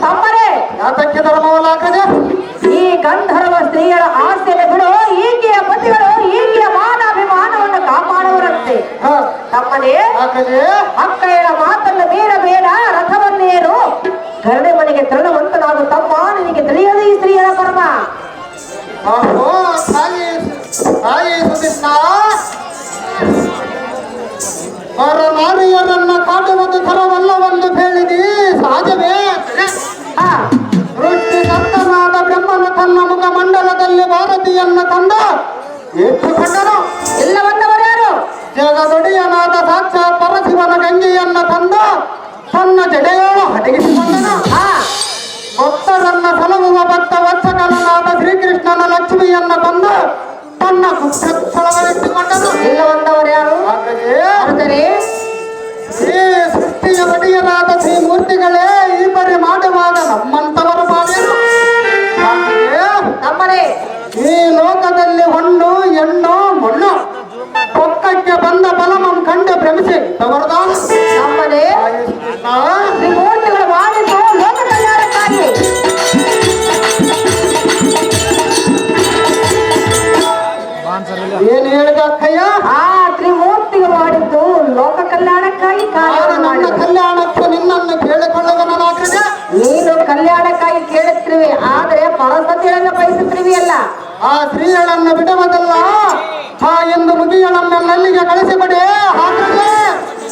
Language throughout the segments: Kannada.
ತಮ್ಮರೇ ಯಾತಕ್ಕೆ ಧರ್ಮವಲ್ಲಾಗ್ತದೆ? ಈ ಗಂಧರ್ವ ಸ್ತ್ರೀಯರ ಆಸೆಯನ್ನು ಬಿಡು. ಈಕೆಯ ಪತಿಗಳು ಈಕೆಯ ಮಾನಾಭಿಮಾನವನ್ನು ಕಾಪಾಡುವರಂತೆ. ತಮ್ಮನೇ ಅಕ್ಕಯ್ಯನ ಮಾತನ್ನು ಮೀರಬೇಡ, ರಥವನ್ನೇರು, ಗರಡೆ ಮನೆಗೆ ತೆರಳುವಂತನಾಗು. ತಮ್ಮ ನಿನಗೆ ತಿಳಿಯದು ಈ ಸ್ತ್ರೀಯರ ಕರ್ಮ. ನಾರಿಯರನ್ನ ಕಾಡುವುದು ತರವಲ್ಲವೆಂದು ಹೇಳಿದಿ ಸಹಜವೇ? ಸೃಷ್ಟಿಕರ್ತನಾದ ಬ್ರಹ್ಮನು ತನ್ನ ಮುಖ ಮಂಡಲದಲ್ಲಿ ಭಾರತೀಯನ್ನ ತಂದ ಎತ್ತುಕೊಂಡನು. ಎಲ್ಲವನ್ನವರ್ಯಾರು? ಜಗದೊಡೆಯನಾದ ಸಾಕ್ಷಾತ್ ಪರಶಿವನ ಗಂಗೆಯನ್ನ ತಂದ ತನ್ನ ಜಡೆಯೋಳು ಅಡಗಿಸಿಕೊಂಡನು. ಭಕ್ತರನ್ನ ಸಲಹುವ ಭಕ್ತ ವತ್ಸಕನಾದ ಶ್ರೀಕೃಷ್ಣನ ಲಕ್ಷ್ಮಿಯನ್ನ ತಂದ ತನ್ನ ಸ್ಥಳವನ್ನಿಟ್ಟುಕೊಂಡನು. ಎಲ್ಲವನ್ನವರ್ಯಾರು? ಆದರೆ ಈ ಸೃಷ್ಟಿಯ ಒಡೆಯರಾದ ಶ್ರೀಮೂರ್ತಿಗಳೇ ಈ ಬರಿ ಮಾಡುವಾಗ ನಮ್ಮಂತವರ ಬಾವೇನು? ತಮ್ಮರೇ ಈ ಲೋಕದಲ್ಲಿ ಹೊಣ್ಣು ಹೆಣ್ಣು ಮಣ್ಣು ಪೊಕ್ಕಕ್ಕೆ ಬಂದ ಬಲಮಂ ಕಂಡು ಭ್ರಮಿಸಿ ತವರದಾನ. ತಮ್ಮರೇ ತ್ರಿಮೂರ್ತಿಗಳು ಮಾಡಿದ್ದು ಲೋಕ ಕಲ್ಯಾಣಕ್ಕಾಗಿ. ಏನು ಹೇಳಿದ ಅಕ್ಕಯ್ಯ? ಆ ತ್ರಿಮೂರ್ತಿಗಳು ಮಾಡಿದ್ದು ಲೋಕ ಕಲ್ಯಾಣಕ್ಕಾಗಿ. ನನ್ನ ಕಲ್ಯಾಣಕ್ಕೆ ನಿನ್ನನ್ನು ಕೇಳಿಕೊಳ್ಳುವನಾಗ್ತದೆ. ನೀನು ಕಲ್ಯಾಣಕ್ಕಾಗಿ ಕೇಳುತ್ತಿರುವೆ, ಆದರೆ ಪರಸತಿಯನ್ನು ಬಯಸುತ್ತಿರುವೆ ಅಲ್ಲ. ಆ ಸ್ತ್ರೀಗಳನ್ನು ಬಿಡುವುದಲ್ಲ, ಆ ಎಂದು ಮುಗಿಗಳನ್ನು ನಲ್ಲಿಗೆ ಕಳಿಸಿಕೊಡಿ.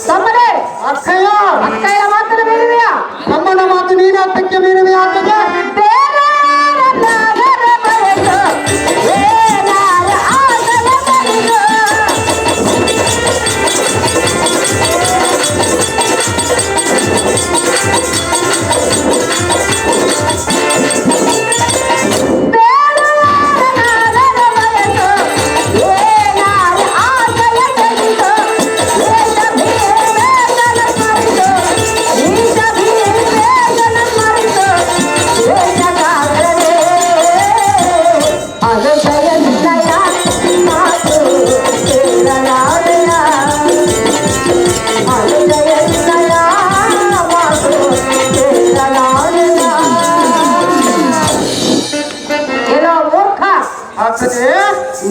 ತಮ್ಮನೇ ಅಕ್ಕಯ್ಯ ಅಕ್ಕಯ್ಯ ಮಾತನ್ನು ಮೀರುವೆಯಾ? ತಮ್ಮನ ಮಾತು ನೀನು ಹತ್ತಕ್ಕೆ ಮೀರುವೆ ಆಗ್ತದೆ.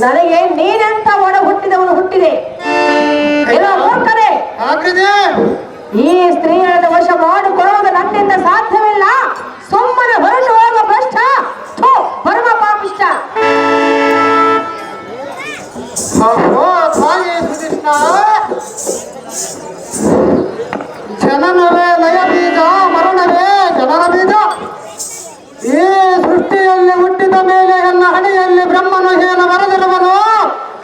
ನನಗೆ ನೀನೆಂತ ಒಡ ಹುಟ್ಟಿದವನು ಹುಟ್ಟಿದೆ. ಮೂರ್ಖನೇ, ಈ ಸ್ತ್ರೀಯರನ್ನು ವಶ ಮಾಡಿಕೊಳ್ಳುವುದು ನನ್ನಿಂದ ಸಾಧ್ಯವಿಲ್ಲ. ಸುಮ್ಮನೆ ಹೊರಟು ಹೋಗುವ ಭ್ರಷ್ಟ, ಪರಮ ಪಾಪಿಷ್ಟ. ಜನನವೇ ಲಯ ಬೀಜ, ಮರಣವೇ ಜನರ ಬೀಜ. ಈ ಸೃಷ್ಟಿಯಲ್ಲಿ ಹುಟ್ಟಿದ ಮೇಲೆ ಎನ್ನ ಹಣೆಯಲ್ಲಿ ಬ್ರಹ್ಮನು ಏನು ಬರೆದಿರುವನು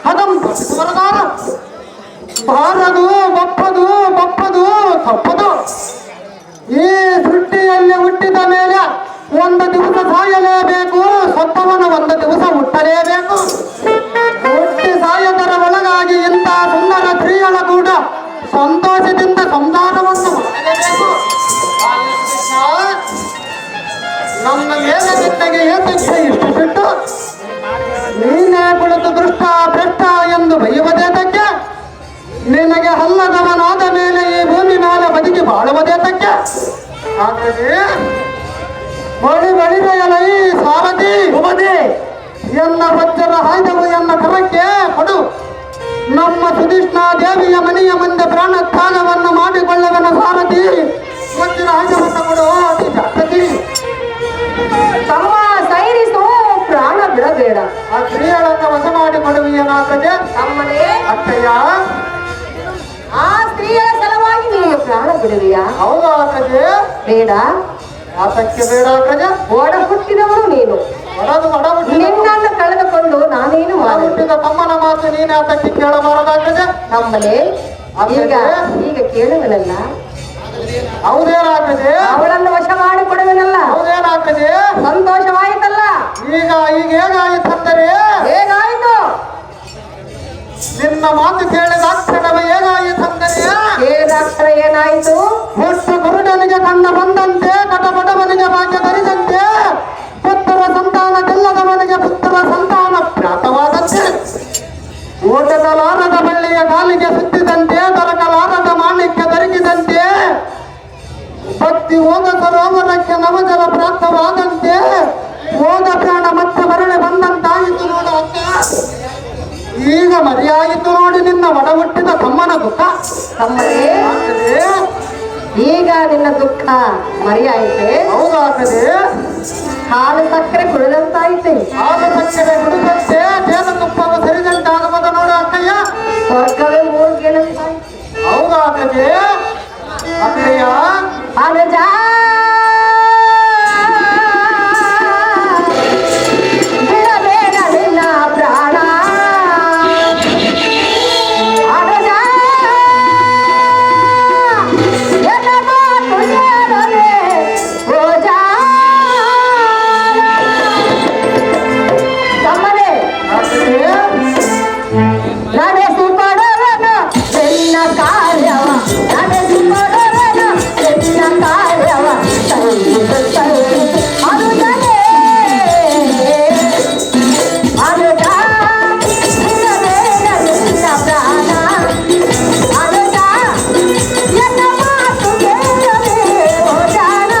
ಅದಂ ವರದಾನ. ಬಾರದು ಬಪ್ಪದು ಬಪ್ಪದು ತಪ್ಪದು. ಈ ಸೃಷ್ಟಿಯಲ್ಲಿ ಹುಟ್ಟಿದ ಮೇಲೆ ಒಂದು ದಿವಸ ಸಾಯಲೇಬೇಕು, ಸತ್ತವನು ಒಂದು ದಿವಸ ಹುಟ್ಟಲೇಬೇಕು. ಹುಟ್ಟಿ ಸಾಯದರ ಒಳಗಾಗಿ ಇಂಥ ಸುಂದರ ಸ್ತ್ರೀಯಳ ಕೂಡ ಸಂತೋಷದಿಂದ ಸಂಧಾನವನ್ನು ಮಾಡಲೇಬೇಕು. ನಮ್ಮ ಮೇಲೆ ನಿನ್ನಗೆ ಏತಕ್ಕೆ ಇಷ್ಟು ಸಿಟ್ಟು? ನೀನೇ ಕುಳಿತು ದೃಷ್ಟ ಭ್ರಷ್ಟ ಎಂದು ಬೈಯುವುದೇತಕ್ಕೆ? ನಿನಗೆ ಹಲ್ಲದವನಾದ ಮೇಲೆ ಈ ಭೂಮಿ ಮೇಲೆ ಬದುಕಿ ಬಾಳುವುದೇತಕ್ಕೆ? ಹಾಗಾಗಿ ಬಳಿ ಬಳಿದೆಯಲೈ ಸಾರಥಿ ಉಮದೆ ಎನ್ನ ವಜ್ರ ಆಯ್ದವು ಎನ್ನ ಕರಕ್ಕೆ ಕೊಡು. ನಮ್ಮ ಸುಧಿಷ್ಣಾ ದೇವಿಯ ಮನೆಯ ಮುಂದೆ ಪ್ರಾಣ ತ್ಯಾಗವನ್ನು ಮಾಡಿಕೊಳ್ಳುವನ ಸಾರಥಿ. ವಜ್ರ ಆಯ್ದವನ್ನು ಕೊಡು ಜಾಗೃತಿ. ತಮ್ಮ ಸೈರಿಸು, ಪ್ರಾಣ ಬಿಡಬೇಡ. ಆ ಸ್ತ್ರೀಯಳನ್ನು ವಶ ಮಾಡಿಕೊಡುವೆಯೇನಾಗ್ತದೆ? ತಮ್ಮನೇ ಅಕ್ಕಯ್ಯ, ಆ ಸ್ತ್ರೀಯ ಸಲುವಾಗಿ ನೀನು ಪ್ರಾಣ ಬಿಡುವೆಯಾ? ಹೌದಾ ಆಗ್ತದೆ? ಬೇಡ. ಯಾತಕ್ಕೆ ಬೇಡ ಆಗ್ತದೆ? ಒಡ ಹುಟ್ಟಿದವರು ನೀನು, ನಿನ್ನನ್ನು ಕಳೆದುಕೊಂಡು ನಾನೇನು ಹುಟ್ಟಿದ ತಮ್ಮನ ಮಾತು ನೀನು ಯಾತಕ್ಕೆ ಕೇಳಬಾರದಾಗ್ತದೆ? ತಮ್ಮನೇ ಈಗ ಈಗ ಕೇಳುವನಲ್ಲ, ಹೌದೇನಾಗ್ತದೆ? ಅವಳನ್ನು ವಶ ಮಾಡಿಕೊಡುವನಲ್ಲ, ಹೌದೇನಾಗ್ತದೆ? ಸಂತೋಷವಾಯಿತಲ್ಲ? ಈಗ ಹೇಗಾಯಿತಂದರೆ? ಹೇಗಾಯಿತು? ನಿನ್ನ ಮಾತು ಕೇಳಿದಾಕ್ಷಣವೇ ಹೇಗಾಯಿತಂದರೆ? ಕೇಳಿದಾಕ್ಷಣ ಏನಾಯಿತು? ಹುಟ್ಟು ಗುರುಡನಿಗೆ ಕಣ್ಣ ಬಂದಂತೆ, ಕಟಪಟವನಿಗೆ ಭಾಗ್ಯ ಧರಿದಂತೆ, ಪುತ್ರ ಸಂತಾನವಿಲ್ಲದವನಿಗೆ ಪುತ್ರ ಸಂತಾನ ಪ್ರಾಪ್ತವಾದಂತೆ, ಓಟದಲಾರದ ಬಳ್ಳಿಯ ಕಾಲಿಗೆ ಸುತ್ತಿದಂತೆ, ದೊರಕಲಾರದ ಮಾಣಿಕ್ಯ ದೊರಕಿದಂತೆ, ಭಕ್ತಿ ಹೋದ ಸರೋವರಕ್ಕೆ ನವಜಲ ಈಗ ಮರೆಯಾಯಿತು ನೋಡಿ ನಿನ್ನ ಒಡ ಹುಟ್ಟಿದ ತಮ್ಮನ ದುಃಖ. ತಮ್ಮನೇ ಆಗ್ತದೆ. ಈಗ ನಿನ್ನ ದುಃಖ ಮರೆಯಾಯಿತೆ. ಹೌದಾಗ್ತದೆ. ಹಾಲು ಸಕ್ಕರೆ ಕುಡಿದಂತಾಯ್ತೆ. ಆಗ ಸಕ್ಕರೆ ಕುಡಿದಂತೆ ದೇಹ ತುಪ್ಪವು ಸರಿದಂತಾಗಬದ ನೋಡು ಅಕ್ಕಯ್ಯ. ಸ್ವರ್ಗವೇ ಮೂರ್ಗೆಳಂತಾಯ್ತು. ಹೌದಾಗ್ತದೆ ಅಕ್ಕಯ್ಯ. ಅನುಜ ಬಿಡಬೇಡ ನಿನ್ನ ಪ್ರಾಣ. ಅನುಜ ಎನ್ನ ಮಾತು ಕೇಳದೆ ಓಜ. ತಮ್ಮನೇ ನಡೆಸಿಕೊಡುವನು ನಿನ್ನ ಕಾರ್ಯವ. ನಡೆಸಿಕೊಡುವನು ನಿನ್ನ ಕಾರ್ಯವ. ಅನುಜನೇ ಅನುಜ ಬಿಡಬೇಡ ನಿನ್ನ ಪ್ರಾಣ. ಅನುಜ ಎನ್ನ ಮಾತು ಕೇಳದೆ ಓಜಾನ.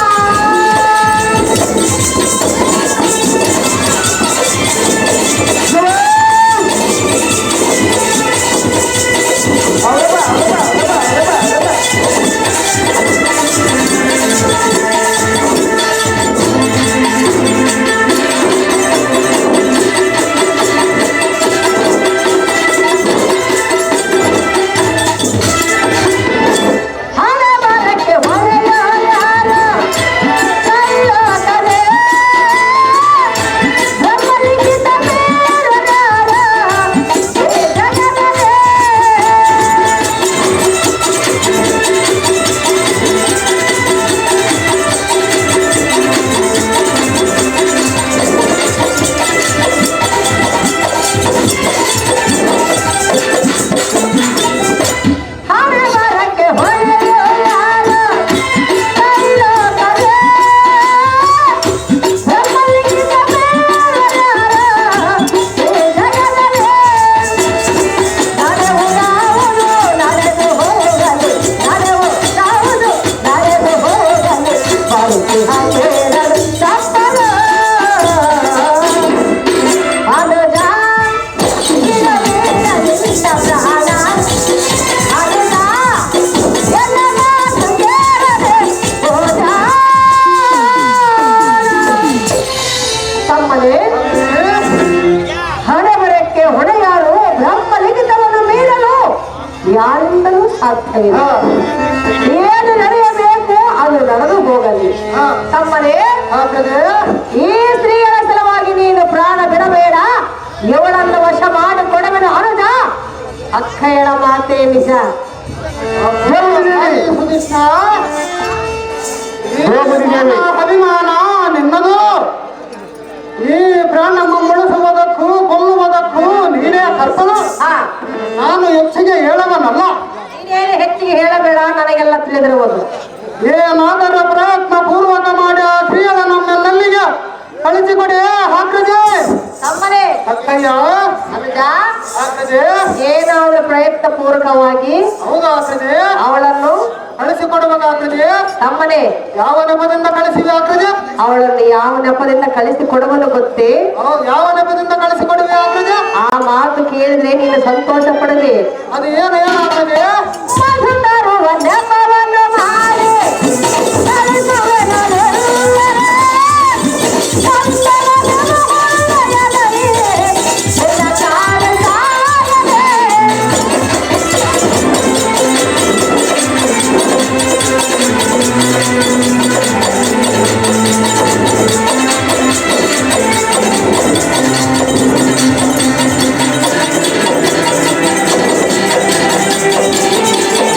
ಹಣ ಬರಕ್ಕೆ ಹೊರೆಯೋರು ಯಾರು? ಕೈಲೋಕವೇ. ಬ್ರಹ್ಮಲಿಖಿತ ಬೇರೊರ್ಯಾರು? ಈ ಜಗದಲ್ಲೇ. ಹಣ ಬರಕ್ಕೆ ಹೊರೆಯೋರು ಯಾರು? ಕೈಲೋಕವೇ. ಬ್ರಹ್ಮಲಿಖಿತ ಬೇರೊರ್ಯಾರು? ಈ ಜಗದಲ್ಲೇ. ನಡೆವು ಯಾವುದು ನಡೆದು ಹೋಗಲು. ನಡೆವು ಯಾವುದು ನಡೆದು ಹೋಗಲು. ಬರುತ್ತಿಹ ಕೇಳಲು ತಪ್ಪಲು. ಅನುಜ ಬಿಡಬೇಡ ನಿನ್ನ ಪ್ರಾಣ. ಅನುಜ ಎನ್ನ ಮಾತು ಕೇಳದೆ ಓಜ. ತಮ್ಮನೇ ಹಣ ಬರಕ್ಕೆ ಹೊಣೆಯಾರು ಬ್ರಹ್ಮಲಿಖಿತವನ್ನು ಮೀರಲು ಯಾರಿಂದಲೂ ಸಾಧ್ಯವಿಲ್ಲ. ಏನು ನಡೆಯಬೇಕು ಅದು ನಡೆದು ಹೋಗಲಿ. ತಮ್ಮನೇ ಆಗ್ತದೆ. ಈ ಸ್ತ್ರೀಯರ ಸಲುವಾಗಿ ನೀನು ಪ್ರಾಣ ಬಿಡಬೇಡ. ಇವಳನ್ನು ವಶ ಮಾಡಿಕೊಡುವೆನು ಅನುಜ. ಅಕ್ಕಯ್ಯಳ ಮಾತೇ ನಿಜ. ಸುಧಿಷ್ಠ, ಈ ಅಭಿಮಾನ ನಿನ್ನದು. ಈ ಪ್ರಾಣವನ್ನು ಮುಳಿಸುವುದಕ್ಕೂ ಕೊಲ್ಲುವುದಕ್ಕೂ ನೀನೇ ಕರ್ತನು. ಹಾ, ನಾನು ಹೆಚ್ಚಿಗೆ ಹೇಳವನಲ್ಲ. ನೀನೇನು ಹೆಚ್ಚಿಗೆ ಹೇಳಬೇಡ, ನನಗೆಲ್ಲ ತಿಳಿದಿರುವುದು. ಏನಾದರೂ ಪ್ರಯತ್ನ ಪೂರ್ವಕ ಮಾಡಿ ಆ ಸ್ತ್ರೀಯರ ನಮ್ಮೆಲ್ಲಲ್ಲಿಗೆ ಕಳಿಸಿಕೊಡಿ ಹಾಕ್ತದೆ. ತಮ್ಮನೇ ಅಕ್ಕಯ್ಯ ಅನುಜ ಆಗ್ತದೆ. ಏನಾದರೂ ಪ್ರಯತ್ನ ಪೂರ್ವಕವಾಗಿ ಹೌದಾಗ್ತದೆ. ಅವಳನ್ನು ಕಳಿಸಿಕೊಡಬೇಕಾಗ್ತದೆ. ತಮ್ಮನೇ ಯಾವ ನೆಪದಿಂದ ಕಳಿಸಿವೆ ಆಗ್ತದೆ? ಅವಳನ್ನು ಯಾವ ನೆಪದಿಂದ ಕಳಿಸಿಕೊಡುವನು ಗೊತ್ತೇ? ಯಾವ ನೆಪದಿಂದ ಕಳಿಸಿಕೊಡುವೆ ಆಗ್ತದೆ? ಆ ಮಾತು ಕೇಳಿದ್ರೆ ನೀನು ಸಂತೋಷ ಪಡದೆ. ಅದು ಏನಾಗ್ತದೆ? ಮಧು ತರುವ ನೆಪವನ್ನು ಮಾಡಿ ಕಳಿಸುವೆನು ನಿನ್ನನ್ನು. ಚಂದನದ ಹೊಳೆಯದಲ್ಲಿ ನಿನ್ನ ಕಾಲು ಸಾಗದೆ.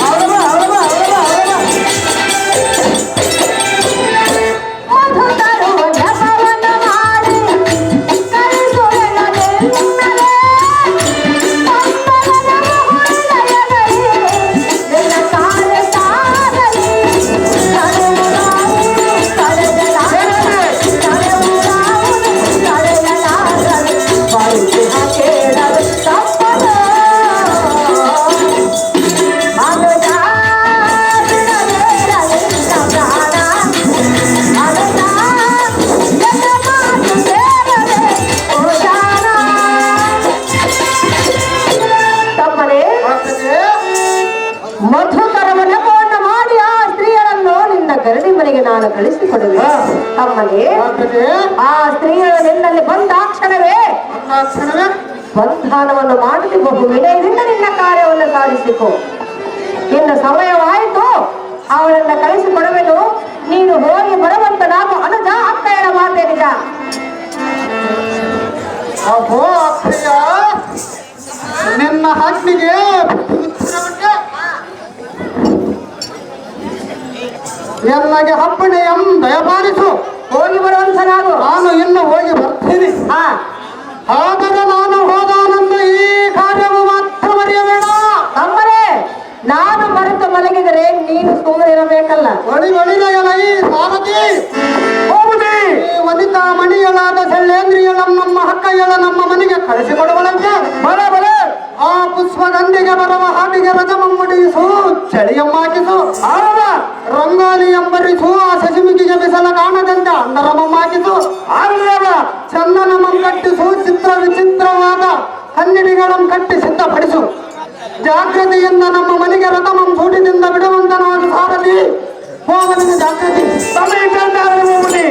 ಹೌದು ಯಾಕಂದ್ರೆ ಆ ಸ್ತ್ರೀಯರು ನಿನ್ನಲ್ಲಿ ಬಂದಾಕ್ಷಣವೇ ಕ್ಷಣವೇ ಬಂಧನವನ್ನು ಮಾಡಲಿ, ಬಹು ವಿನಯದಿಂದ ನಿನ್ನ ಕಾರ್ಯವನ್ನು ಸಾಧಿಸಿಕೊ. ಇನ್ನು ಸಮಯವಾಯಿತು, ಅವಳನ್ನ ಕಳಿಸಿಕೊಡುವೆನು. ನೀನು ಹೋಗಿ ಬರುವಂತ ನಾವು ಅನುಜ ಅಕ್ಕಯ್ಯನ ಮಾತೇ ನಿಜ. ಅಹೋ ಅಕ್ಷಯ, ನಿನ್ನ ಹಣ್ಣಿಗೆ ಎಲ್ಲಗೆ ಹಪ್ಪಣೆಯಂ ದಯಪಾಲಿಸು. ಹೋಗಿ ಬರುವಂತ ನಾನು ಇನ್ನು ಹೋಗಿ ಬರ್ತೀನಿ. ಆದರೆ ನಾನು ಹೋದಾನಂದು ಈ ಕಾರ್ಯವು ಮಾತ್ರ ಮರೆಯಬೇಡ. ತಮ್ಮರೇ, ನಾನು ಮರೆತು ಮಲಗಿದರೆ ನೀನು ಸುಮ್ಮನಿರಬೇಕಲ್ಲ. ಒಳಿದ ಎಲೈ ಸಾರಥಿ, ಹೋಗುದಿ ವನಿತಾ ಮಣಿಯಳಾದ ಶೈಲೇಂದ್ರಿಯಳಂ ನಮ್ಮ ಹಕ್ಕಯ್ಯಳ ನಮ್ಮ ಮನೆಗೆ ಕಳಿಸಿಕೊಡುವಳಂತೆ. ಬರ ಆ ಪುಷ್ಪಗಂಧಿಗೆ ಬರುವ ಹಾಡಿಗೆ ರಜಮಮ್ಮಡಿಸು, ಚಳಿಯಮ್ಮಾಕಿಸು, ಆರವ ರಂಗೋಲಿ ಎಂಬರಿಸು, ಆ ಸಸಿಮಿಗಿಗೆ ಬಿಸಲ ಕಾಣದಂತೆ ಅಂಡರಮಮ್ಮಾಕಿಸು, ಆರವ ಚಂದನಮಂ ಕಟ್ಟಿಸು, ಚಿತ್ರ ವಿಚಿತ್ರವಾದ ಕನ್ನಡಿಗಳಂ ಕಟ್ಟಿ ಸಿದ್ಧಪಡಿಸು. ಜಾಗೃತಿಯಿಂದ ನಮ್ಮ ಮನೆಗೆ ರಥಮಂ ಸೂಟಿನಿಂದ ಬಿಡುವಂತನಾದ ಸಾರಥಿ, ಹೋಗಲಿನ ಜಾಗೃತಿ ಸಮಯ ಹೋಗುದಿ.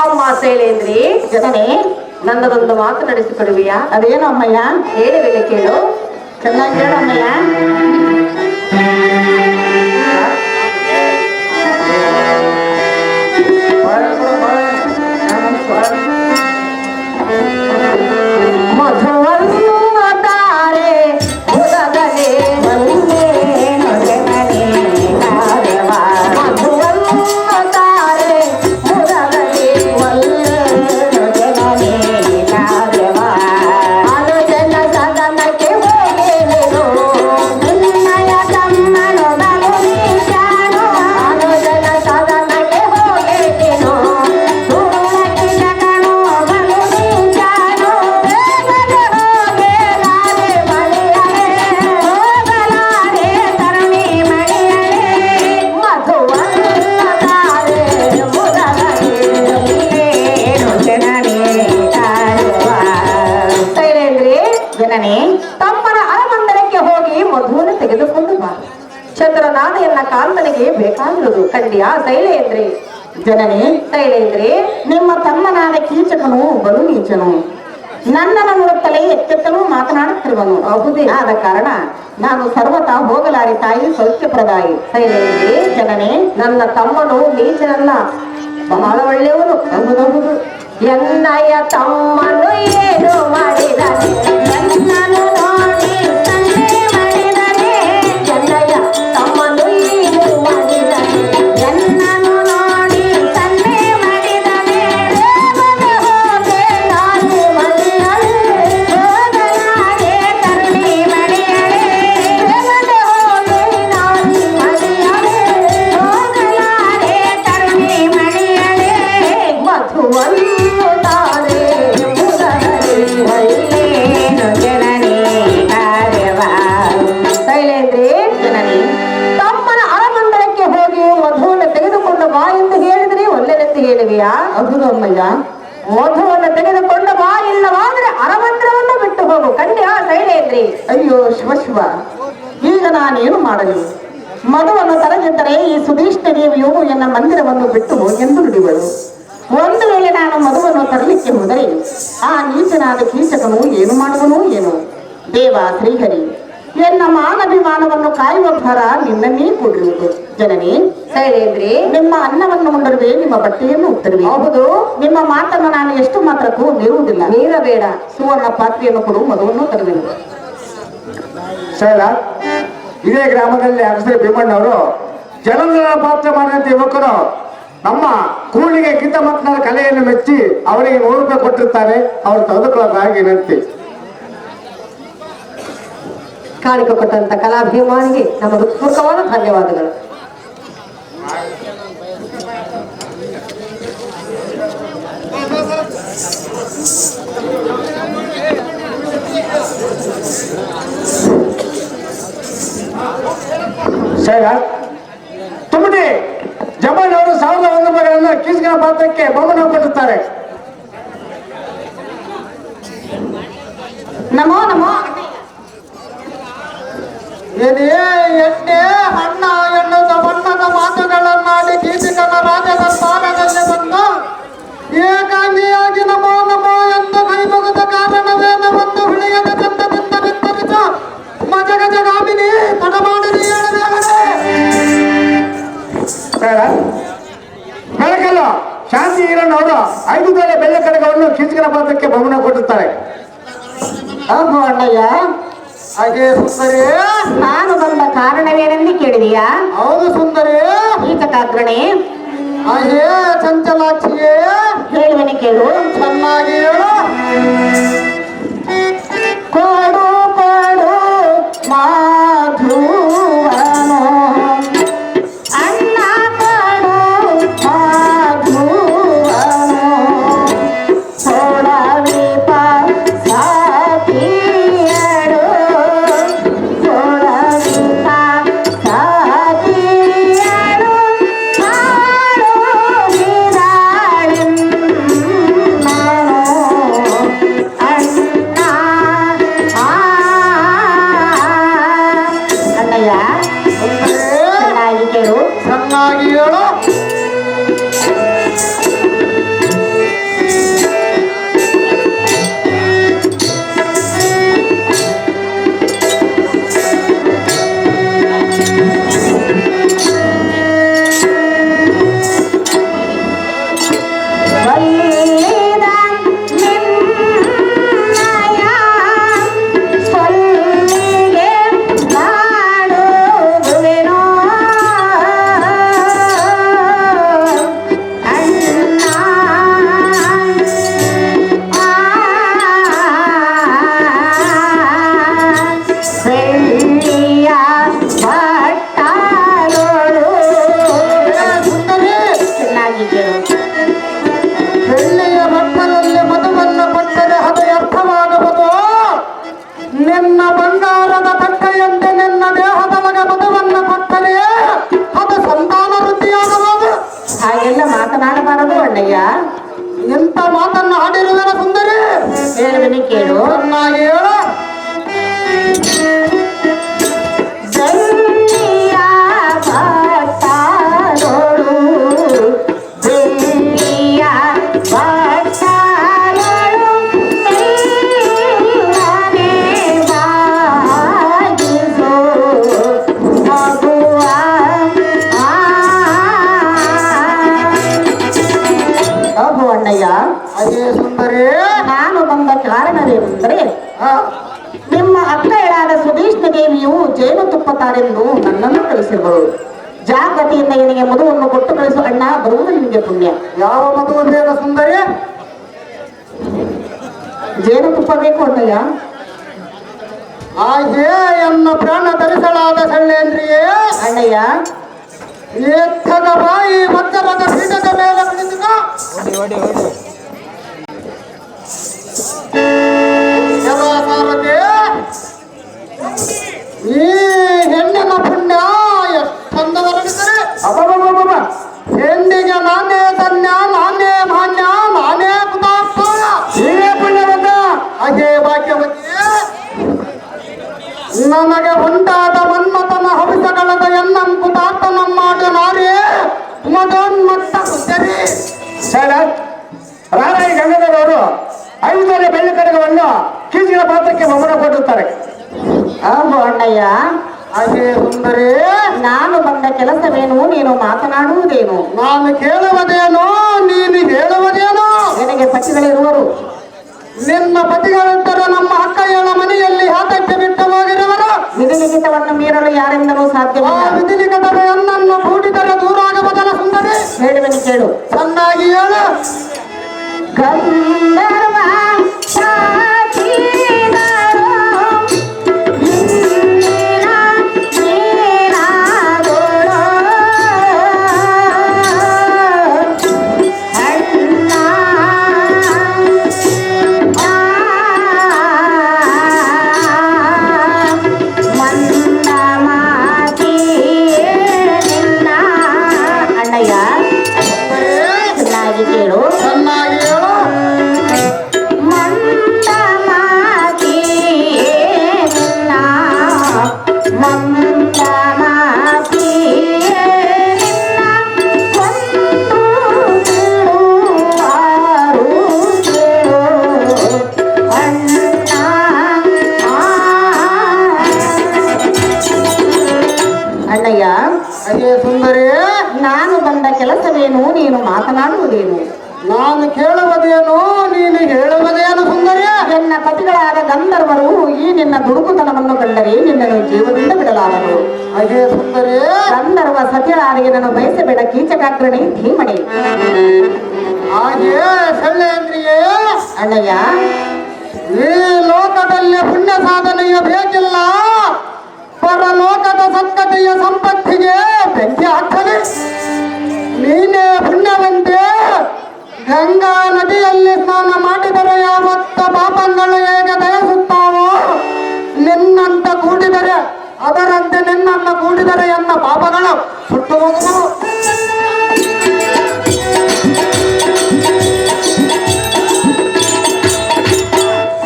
ಅಮ್ಮ ಶೈಲೇಂದ್ರಿ, ಜನನೇ ನನ್ನದೊಂದು ಮಾತು ನಡೆಸಿಕೊಡುವಿಯಾ? ಅದೇನು ಅಮ್ಮಯ್ಯ? ಹೇಳುವೆಲೆ ಕೇಳು. ಚೆನ್ನಾಗಿ ಹೇಳು ಅಮ್ಮಯ್ಯ. ಮಧುವನ್ನು ತಾರೆ ಉದಗಲೇ ಮಲ್ಲಿಗೇನು ಜನನೇ ಕಾರ್ಯವ. ಮಧುವನ್ನು ತಾರೆ ಉದಗಲೇ ಮಲ್ಲಿಗೇನು ಜನನೇ ಕಾರ್ಯವ. ಅನುಜನ ಸದನಕ್ಕೆ ಹೋಗೆನು ನಿನ್ನಯ ತಮ್ಮನು ಬಲುನೀಶಾನು. ಅನುಜನ ಸದನಕ್ಕೆ ಹೋಗೆನು ಧೂಳಕ್ಕೆ ಜಗನು ಬಲುನೀಶಾನು. ಜನನೇ ತಮ್ಮನ ಅರಮಂದಿರಕ್ಕೆ ಹೋಗಿ ಮಧುವನ್ನು ತೆಗೆದುಕೊಂಡು ಬಾ. ಚಂದ್ರನಾನೆಯನ್ನ ಕಾಂತನಿಗೆ ಬೇಕಾಗಿರುವುದು ಕಂಡಿಯಾ ಶೈಲೇಂದ್ರಿ? ಜನನೇ ಶೈಲೇಂದ್ರಿ, ನಿಮ್ಮ ತಮ್ಮನಾದ ಕೀಚಕನು ಬಲು ನೀಚನು. ನನ್ನನ್ನು ನೋಡುತ್ತಲೇ ಎಚ್ಚೆತ್ತಲೂ ಮಾತನಾಡುತ್ತಿರುವನು. ಹೌದೇ? ಆದ ಕಾರಣ ನಾನು ಸರ್ವತಾ ಹೋಗಲಾರಿ ತಾಯಿ ಸೌಖ್ಯಪ್ರದಾಯಿ. ಶೈಲೇಂದ್ರಿ, ಜನನೇ ನನ್ನ ತಮ್ಮನು ನೀಚನಲ್ಲ, ಬಹಳ ಒಳ್ಳೆಯವನು. ಹೌದೌದು. ಎನ್ನಯ ತಮ್ಮನು ಏನು ಮಾಡಿದನೆ ನನ್ನನ್ನು ನೋಡಿ ತಂದೆ ಮಾಡಿದನೆ. ಎನ್ನಯ ತಮ್ಮನು ಏನು ಮಾಡಿದನೆ ಎನ್ನನ್ನು ನೋಡಿ ತಂದೆ ಮಾಡಿದನೆ. ರೇವನೆ ಹೋದೆ ನಾನು ಮಡಿಯಳೆ, ಹೋಗಲಾರೆ ತರುಣಿ ಮಡಿಯಳೆ. ರೇವನೆ ಹೋದೆ ನಾನು ಮಡಿಯಳೆ, ಹೋಗಲಾರೆ ತರುಣಿ ಮಡಿಯಳೆ. ಮಧುವನ್ನು ಶೈಲೇಂದ್ರಿ, ತಮ್ಮನ ಅರಮಂದಿರಕ್ಕೆ ಹೋಗಿ ಮಧುವನ್ನು ತೆಗೆದುಕೊಂಡು ಬಾ ಎಂದು ಹೇಳಿದ್ರಿ, ಒಳ್ಳೆನೆಂದು ಹೇಳಿವಿಯಾ? ಹೌದು ಅಮ್ಮಯ್ಯ. ಮಧುವನ್ನು ತೆಗೆದುಕೊಂಡು ಬಾ, ಇಲ್ಲವಾದ್ರೆ ಅರಮಂದಿರವನ್ನು ಬಿಟ್ಟು ಹೋಗು. ಕಂಡ್ಯಾ ಶೈಲೇಂದ್ರಿ? ಅಯ್ಯೋ ಶಿವ, ಈಗ ನಾನೇನು ಮಾಡಲಿ? ಮಧುವನ್ನು ತರದಿದ್ದರೆ ಈ ಸುಧೀಷ್ಣ ದೇವಿಯು ಎನ್ನ ಮಂದಿರವನ್ನು ಬಿಟ್ಟು ಎಂದು ನುಡಿವಳು. ಒಂದು ವೇಳೆ ನಾನು ಮಧುವನ್ನು ತರಲಿಕ್ಕೆ ಹೋದರೆ ಆ ನೀಚನಾದ ಕೀಚಕನು ಏನು ಮಾಡುವನು ಏನು? ದೇವ ಶ್ರೀಹರಿ, ಎನ್ನ ಮಾನಭಿಮಾನವನ್ನು ಕಾಯುವ ಭಾರ ನಿನ್ನನ್ನೇ ಕೂಡಿರುವುದು. ಜನನೇ ಶೈಲೇಂದ್ರಿ, ನಿಮ್ಮ ಅನ್ನವನ್ನು ಉಂಡರುವೆ, ನಿಮ್ಮ ಬಟ್ಟೆಯನ್ನು ಉತ್ತರುವೆ. ಹೌದು, ನಿಮ್ಮ ಮಾತನ್ನು ನಾನು ಎಷ್ಟು ಮಾತ್ರಕ್ಕೂ ಮೀರುವುದಿಲ್ಲ. ಮೀರಬೇಡ. ಸುವರ್ಣ ಪಾತ್ರೆಯನ್ನು ಕೊಡು, ಮಧುವನ್ನು ತರುವೆನು. ಶೈಲ, ಇದೇ ಗ್ರಾಮದಲ್ಲಿ ಅರಸೆ ಭೀಮಣ್ಣವರು ಜಲಂಧರ ಪಾತ್ರ ಮಾಡಿದಂತ ಯುವಕರು ನಮ್ಮ ಕೂಳಿಗೆ ಕಿತ್ತಮಕ್ಕಳ ಕಲೆಯನ್ನು ಮೆಚ್ಚಿ ಅವರಿಗೆ 100 ರೂಪಾಯಿ ಕೊಟ್ಟಿರ್ತಾರೆ. ಅವರು ತೆಗೆದುಕೊಳ್ಳೋದಾಗಿ ವಿನಂತಿ. ಕಾಣಿಕೆ ಕೊಟ್ಟಂತ ಕಲಾಭಿಮಾನಿಗೆ ನಮ್ಮ ಹೃತ್ಪೂರ್ವಕವಾದ ಧನ್ಯವಾದಗಳು. ಶೈಲ ತುಮಟಿ ಜಮನ್ ಅವರು 1001 ಮಗಳನ್ನು ಕೀಚಕನ ಪಾತ್ರಕ್ಕೆ ಬಹುಮಾನ ಕೊಡುತ್ತಾರೆ. ನಮೋ ನಮೋ. ಏನೇ ಎಣ್ಣೆ ಹಣ್ಣ ಎಣ್ಣದ ಬಣ್ಣದ ಮಾತುಗಳನ್ನಾಡಿ ಕೀಚಕನ ರಾಜದ ಸ್ಥಾನದಲ್ಲಿ ಬಂದು ಏಕಾಂಗಿಯಾಗಿ ನಮೋ ನಮೋ ಎಂದು ಕೈ ಮುಗಿದ ಕಾರಣವೇನ ಒಂದು ಹುಳಿಯದ ಚಂದದಿಂದ ಬಿತ್ತರಿಸ ಮಜಗಜಗಾಮಿನಿ ತಡಮಾಡಿರಿ ಬೆಳಕಲ್ಲ ಶಾಂತಿ ಈರಣ್ಣ ಅವರು 5 ತೊಲೆ ಬೆಳ್ಳಿ ಕಡಗವನ್ನು ಕೀಚಕನ ಪಾತ್ರಕ್ಕೆ ಬಹುಮಾನ ಕೊಡುತ್ತಾರೆ. ಅಬ್ಬೋ ಅಣ್ಣಯ್ಯ, ಹಾಗೆ ಸುಂದರಿ, ನಾನು ಬಂದ ಕಾರಣವೇನೆಂದು ಕೇಳಿದೀಯಾ? ಹೌದು ಸುಂದರಿ. ಕೀಚಕಾಗ್ರಣೆ, ಹಾಗೆ ಚಂಚಲಾಕ್ಷಿಯೇ, ಹೇಳುವನೆ ಕೇಳು. ಚೆನ್ನಾಗಿ ಹೇಳು. ಕೊಡು ಕೊಡು ಮಾಧುವನು ಅಣ್ಣ, ಕೊಡು ಮಾಧುವನು ಸೋಡವಿಪ ಸಾತಿಯಡು, ಸೋಡವಿಪ ಸಾತಿಯಡು ಮಾಡು ನಿರಾಳೆನ್ನನು ಅಣ್ಣ. ಅಣ್ಣಯ್ಯ, ಚೆನ್ನಾಗಿ ಕೇಳು. ಚೆನ್ನಾಗಿ ಹೇಳು. ಬಲ್ಲಿದ ನಿನ್ನಯ ಸೊಲ್ಲಿಗೆ ಮಾಡುವೆನೋ ಅಣ್ಣ. ಬೆಳ್ಳಿಯ ಭಟ್ಟಲೋಳು. ಸುಂದರಿ, ಚೆನ್ನಾಗಿ ಕೇಳು. ಬೆಳ್ಳಿಯ ಮಕ್ಕಳಲ್ಲಿ ಮಧುವನ್ನು ಕೊಟ್ಟರೆ ಅದು ಅರ್ಥವಾಗುವುದು. ನಿನ್ನ ಬಂಗಾರದ ತಟ್ಟೆಯಂತೆ ನಿನ್ನ ದೇಹದೊಳಗೆ ಮಧುವನ್ನು ಕೊಟ್ಟರೆ ಅದು ಸಂತಾನ ವೃದ್ಧಿಯಾಗಬಹುದು. ಹಾಗೆಲ್ಲ ಮಾತನಾಡಬಾರದು ಅಣ್ಣಯ್ಯ. ಇಂಥ ಮಾತನ್ನು ಆಡಿರುವನ ಸುಂದರಿ. ಹೇಳುವನೆ ಕೇಳು. ಚೆನ್ನಾಗಿ ಹೇಳು. ಬೆಳ್ಳಿಯ ಭಟ್ಟಲೋಳು, ಬೆಳ್ಳಿಯ ಭಟ್ಟಲೋಳು ನಿನ್ನನೆ ಬಾಗಿಸು ಮಗುವ. ಅಬ್ಬೋ ಅಣ್ಣಯ್ಯ, ಹಾಗೆ ಸುಂದರಿ, ನಾನು ಬಂದ ಕಾರಣವೇನೆಂದರೆ ನಿಮ್ಮ ಅಕ್ಕಳಾದ ಸುಧೀಷ್ಣ ದೇವಿಯು ಜೇನುತುಪ್ಪ ತಾರೆಂದು ನನ್ನನ್ನು ಕಳಿಸಿರುವಳು. ಜಾಗೃತಿಯಿಂದ ನಿನಗೆ ಮಧುವನ್ನು ಕೊಟ್ಟು ಕಳಿಸು ಅಣ್ಣ, ಬರುವುದು ನಿನಗೆ ಪುಣ್ಯ. ಯಾವ ಮಧು ಬೇಕು ಸುಂದರಿ? ಜೇನುತುಪ್ಪ ಬೇಕು ಅಣ್ಣಯ್ಯ. ಹಾಗೆ ಎನ್ನ ಪ್ರಾಣ ಧರಿಸಲಾದ ಶಲ್ಯೇಂದ್ರಿಯೇ, ಅಣ್ಣಯ್ಯ, ಎತ್ತದ ಬಾಯಿ ವಜ್ರದ ಪೀಠದ ಮೇಲೆ ಕುಳಿತುಕೋ. ಜಲಸಾರಥಿ, ಈ ಹೆಣ್ಣಿನ ಪುಣ್ಯ ಎಷ್ಟೊಂದು ವರ್ಣಿಸರೆ. ಅಬ್ಬಬ್ಬಬ್ಬಬ್ಬ! ಹೆಣ್ಣಿಗೆ ನಾನೇ ಧನ್ಯ, ನಾನೇ ಮಾನ್ಯ, ನಾನೇ ಕುತಾಪ್ತ. ನೀವೇ ಪುಣ್ಯವಂತ. ಹಾಗೆ ಭಾಗ್ಯವತಿಯೇ, ನನಗೆ ಉಂಟಾದ ಮನ್ಮಥನ ಹವಿಸಗಳದ ಎನ್ನಂಕುತಾತನ ಮಾಡು ನಾರೇ ಮದೋನ್ಮತ್ತ ಸುಂದರಿ. ಶೈಲ ರಾರಾಯಿ ಗಂಗಾಧರ್ ಅವರು 5 ತೊಲೆ ಬೆಳ್ಳಿ ಕಡಗವನ್ನು ಕೀಚಕನ ಪಾತ್ರಕ್ಕೆ ಬಹುಮಾನ ಕೊಡುತ್ತಾರೆ. ಅಬ್ಬೋ ಅಣ್ಣಯ್ಯ, ಹಾಗೆ ಸುಂದರಿ, ನಾನು ಬಂದ ಕೆಲಸವೇನು, ನೀನು ಮಾತನಾಡುವುದೇನು? ನಾನು ಕೇಳುವುದೇನೋ, ನೀನು ಹೇಳುವುದೇನೋ. ನಿನಗೆ ಪತಿಗಳಿರುವರು. ನಿನ್ನ ಪತಿಗಳಿದ್ದರೆ ನಮ್ಮ ಅಕ್ಕಯ್ಯನ ಮನೆಯಲ್ಲಿ ಹಾಕಕ್ಕೆ ಬಿಟ್ಟು ಹೋಗಿರುವರು. ವಿಧಿಲಿಖಿತವನ್ನು ಮೀರಲು ಯಾರಿಂದಲೂ ಆ ಸಾಧ್ಯವಿಲ್ಲ. ವಿಧಿಲಿಖಿತದ ಎನ್ನನ್ನು ಕೂಡಿದರೆ ದೂರ ಆಗಬದಲ ಸುಂದರಿ. ಹೇಳುವನು ಕೇಳು. ಚೆನ್ನಾಗಿ ಹೇಳು. ಗಂಧರ್ವ ಸಾಚಿದರು ಇಂದಿನ ನೀನಾದೋಳು ಅಣ್ಣ. ಮಂದ ಮಾತಿಯಳು ಅಣ್ಣಯ್ಯ, ಅದೇ ಸುಂದರಿ, ನಾನು ಬಂದ ಕೆಲಸವೇನು, ನೀನು ಮಾತನಾಡುವುದೇನು? ನಾನು ಕೇಳುವುದೇನು, ನೀನು ಹೇಳುವುದೇನು ಸುಂದರಿ? ಎನ್ನ ಪತಿಗಳಾದ ಗಂಧರ್ವರು ಈ ನಿನ್ನ ದುಡುಕುತನವನ್ನು ಕಂಡರೆ ನಿನ್ನನ್ನು ಜೀವದಿಂದ ಬಿಡಲಾರರು. ಅದೇ ಸುಂದರಿ, ಗಂಧರ್ವ ಸತಿಗಳಾದ ನಾನು ಬಯಸಬೇಡ ಕೀಚಕಾಗ್ರಣಿ ಧೀಮಣಿ. ಹಾಗೆ ಶಲ್ಯೇಂದ್ರಿಯೇ, ಅಣ್ಣಯ್ಯ, ಈ ಲೋಕದಲ್ಲಿ ಪುಣ್ಯ ಸಾಧನೆಯ ಬೇಕಿಲ್ಲ, ಪರಲೋಕದ ಸತ್ಕತೆಯ ಸಂಪತ್ತಿಗೆ ಬೆಂಕಿ ಹಾಕಲಿ. ನೀನೇ ಪುಣ್ಯವಂತೆ. ಗಂಗಾ ನದಿಯಲ್ಲಿ ಸ್ನಾನ ಮಾಡಿದರೆ ಯಾವತ್ತ ಪಾಪಗಳು ಹೇಗೆ ದಯಸುತ್ತಾವೋ, ನಿನ್ನಂತ ಕೂಡಿದರೆ ಅದರಂತೆ ನಿನ್ನನ್ನ ಕೂಡಿದರೆ ಎನ್ನ ಪಾಪಗಳು ಸುಟ್ಟು ಹೋಗುವು.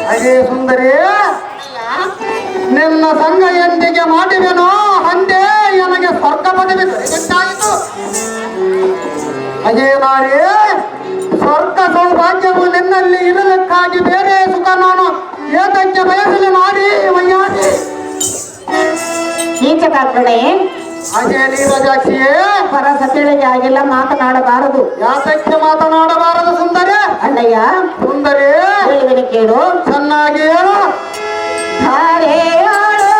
ಹಾಗೆ ಸುಂದರಿ, ನಿನ್ನ ಸಂಘ ಎಂದಿಗೆ ಮಾಡಿವೆನೋ ಅಂದೇ ನನಗೆ ಸ್ವರ್ಗ ಪದವಿ ದೊರೆಯುತ್ತಾಯಿತು. ಹಾಗೆ ನಾರೇ, ಸ್ವರ್ಗ ಸೌಭಾಗ್ಯವು ನಿನ್ನಲ್ಲಿ ಇರಲಿಕ್ಕಾಗಿ ಬೇರೆ ಸುಖ ನಾನು ಏತಕ್ಕೆ ಬಯಸಲಿ ನಾರಿ ವಯ್ಯಾರಿ. ಕೀಚಕಾಗ್ರಣೆ, ಹಾಗೆ ನೀರಜಾಕ್ಷಿಯೇ, ಪರ ಸತಿಗಳಿಗೆ ಆಗಿಲ್ಲ ಮಾತನಾಡಬಾರದು. ಯಾತಕ್ಕೆ ಮಾತನಾಡಬಾರದು ಸುಂದರಿ? ಅಣ್ಣಯ್ಯ, ಸುಂದರಿ, ಹೇಳುವೆನು ಕೇಳು. ಚೆನ್ನಾಗಿ ಹೇಳು. ಧಾರೆಯೋಳು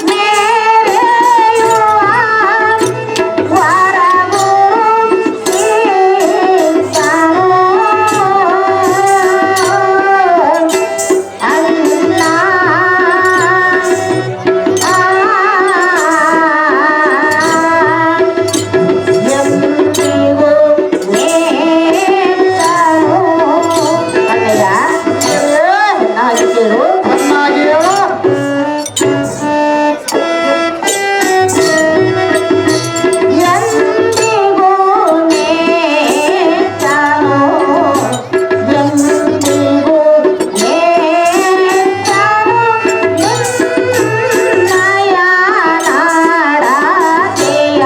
ಮೇರೆಯುವ ವರಗುರು ಸೀತನು ಅಣ್ಣ ಎಂದಿಗೂ ನೇತನು. ಅಣ್ಣಯ್ಯ, ಚೆನ್ನಾಗಿ ಕೇಳು. ಚೆನ್ನಾಗಿ ಹೇಳು. ಎಂದಿಗೂ ನೇತನು, ಎಂದಿಗೂ ನೇತನು ನಿನ್ನಯ ನಾಡತೆಯ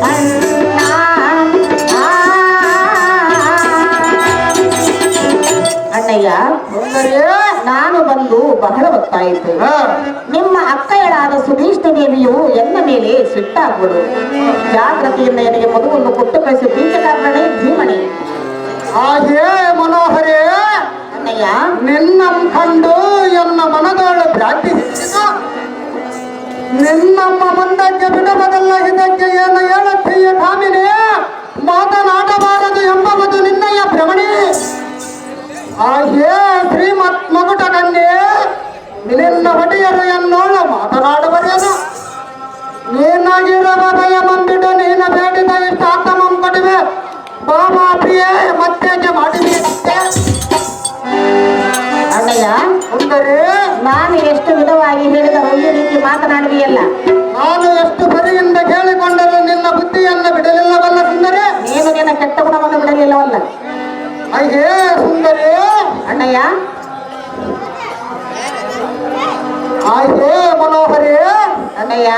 ಅಣ್ಣ. ಅಣ್ಣಯ್ಯ, ಸುಂದರಿ, ನಾನು ಬಂದು ಬಹಳ ಹೊತ್ತಾಯಿತು. ಹಾ, ನಿಮ್ಮ ಅಕ್ಕಯಳಾದ ಸುಧೀಷ್ಣ ದೇವಿಯು ಎನ್ನ ಮೇಲೆ ಸಿಟ್ಟಾಗ್ಬಿಡು. ಜಾಗೃತಿಯಿಂದ ನನಗೆ ಮಗುವನ್ನು ಕೊಟ್ಟು ಕಳಿಸಿ ಕೀಚಕಾಗ್ರಣೆ ಧೀಮಣಿ. ಹಾಗೆ ಮನೋಹರೇ, ಅಣ್ಣಯ್ಯ, ನಿನ್ನ ಕಂಡು ಎನ್ನ ಮನದೋಳು ಭ್ರಾಂತಿ ಹೆಚ್ಚಿತು. ನಿನ್ನಮ್ಮ ಮುಂದಕ್ಕೆ ಬಿಡಬದಲ್ಲ ಇದಕ್ಕೆ ಏನು ಹೇಳುತ್ತೀಯ ಕಾಮಿನಿ? ಮಾತನಾಡಬಾರದು ಎಂಬುದು ನಿನ್ನಯ್ಯ ಭ್ರಮಣಿ. ಹಾಗೆ ಶ್ರೀಮತ್ ಮಗುಟ ಕನ್ಯೆ, ನಿನ್ನ ಒಡೆಯರು ಎನ್ನೋಳು ಮಾತನಾಡುವರೇನು? ನೀನಾಗಿರುವ ಭಯ ಬಂದ್ಬಿಟ್ಟು ನೀನು ಬೇಡಿದ ಇಷ್ಟ ಆತಮಂ ಕೊಡುವೆ. ಬಾಬಾ ಪ್ರಿಯೆ ಮತ್ತೇಕೆ ಮಾಡಿದೆ? ಅಣ್ಣಯ್ಯ, ಸುಂದರಿ, ನಾನು ಎಷ್ಟು ವಿಧವಾಗಿ ಹೇಳಿದ ಒಂದು ರೀತಿ ಮಾತನಾಡುವಿಯಲ್ಲ. ನಾನು ಎಷ್ಟು ಬರಿಯಿಂದ ಕೇಳಿಕೊಂಡರೂ ನಿನ್ನ ಬುದ್ಧಿಯನ್ನು ಬಿಡಲಿಲ್ಲವಲ್ಲ ಸುಂದರಿ? ನೀನು ನಿನ್ನ ಕೆಟ್ಟ ಗುಣವನ್ನು ಬಿಡಲಿಲ್ಲವಲ್ಲ. ಹಾಗೆ ಸುಂದರಿ, ಅಣ್ಣಯ್ಯ, ಹಾಗೆ ಮನೋಹರಿ, ಅಣ್ಣಯ್ಯ,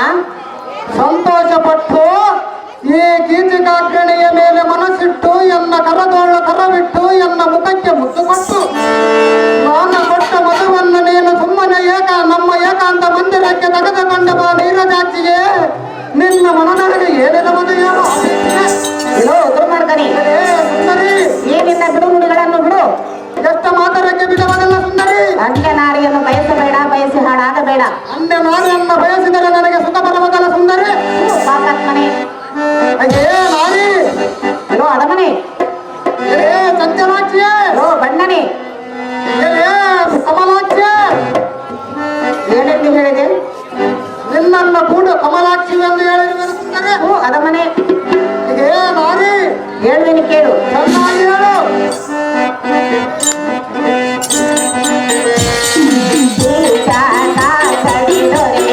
ಸಂತೋಷಪಟ್ಟು ಈ ಕೀಚಕಾಗ್ರಣೆಯ ಮೇಲೆ ಮನಸ್ಸಿಟ್ಟು ಎನ್ನ ಕರದೋಳು ಕರವಿಟ್ಟು ಎನ್ನ ಮುಖಕ್ಕೆ ಮುತ್ತು ಕೊಟ್ಟು ನಾನು ಕೊಟ್ಟ ಮದುವನ್ನು ನೀನು ಸುಮ್ಮನೆ ನಮ್ಮ ಏಕಾಂತ ಮಂದಿರಕ್ಕೆ ತೆಗೆದುಕೊಂಡ ಬಾ ನೀರಜಾಚಿಗೆ. ನಿನ್ನ ಮನದೊಳಗೆ ಏನಿರುವುದು ಏನು? ಇಲ್ಲೋ ಉದುರು ಮಾಡ್ತಾನೆ. ಸುಂದರಿ, ಈ ನಿನ್ನ ಬಿಡು ನುಡಿಗಳನ್ನು ಬಿಡು. ಎಷ್ಟು ಮಾತರಕ್ಕೆ ಬಿಡಬದಲ್ಲ ಸುಂದರಿ? ಅನ್ಯ ನಾರಿಯನ್ನು ಬಯಸಬೇಡ, ಬಯಸಿ ಹಾಳಾಗಬೇಡ. ಅಂದೆ ನಾರಿಯನ್ನ ಬಯಸಿದರೆ ನನಗೆ ಸುಖ ಬರಬೇಕಲ್ಲ ಸುಂದರಿ? ಪಾಪಾತ್ಮನೆ, ಹಾಗೆ ನಾರಿ, ಇಲ್ಲೋ ಅಡಮನೆ, ಏ ಚಂಚಲಾಕ್ಷಿಯೇ, ಇಲ್ಲೋ ಬಣ್ಣನೆ, ಏ ಕಮಲಾಕ್ಷಿಯೇ, ಏನೆಂದು ಹೇಳಿದೆ? ನಿನ್ನನ್ನ ಕೂಡ ಕಮಲಾಕ್ಷಿ ಎಂದು ಹೇಳಿರುವೆ ಸುಂದರಿ. ಅಡಮನೆ, ಹೀಗೆ ನಾರಿ, ಹೇಳುವೆನು ಕೇಳು. ಚೆನ್ನಾಗಿ ಹೇಳು. ಕೀಚಕ ಕಡಿದೊರೆ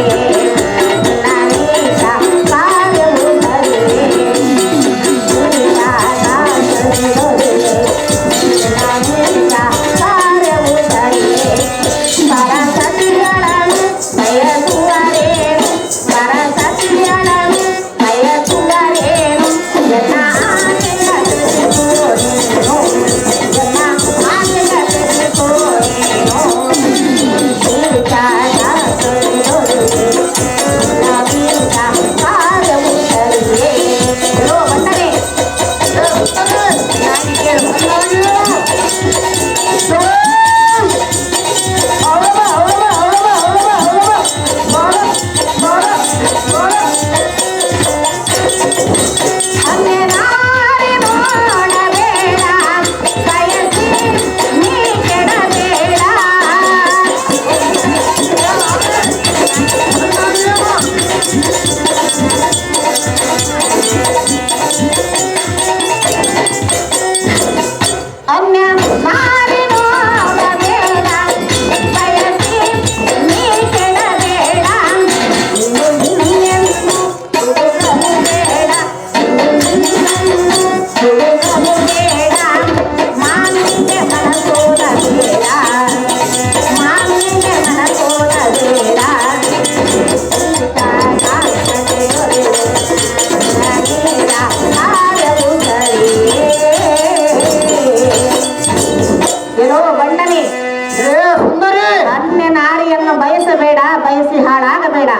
ಆಗಬೇಡ.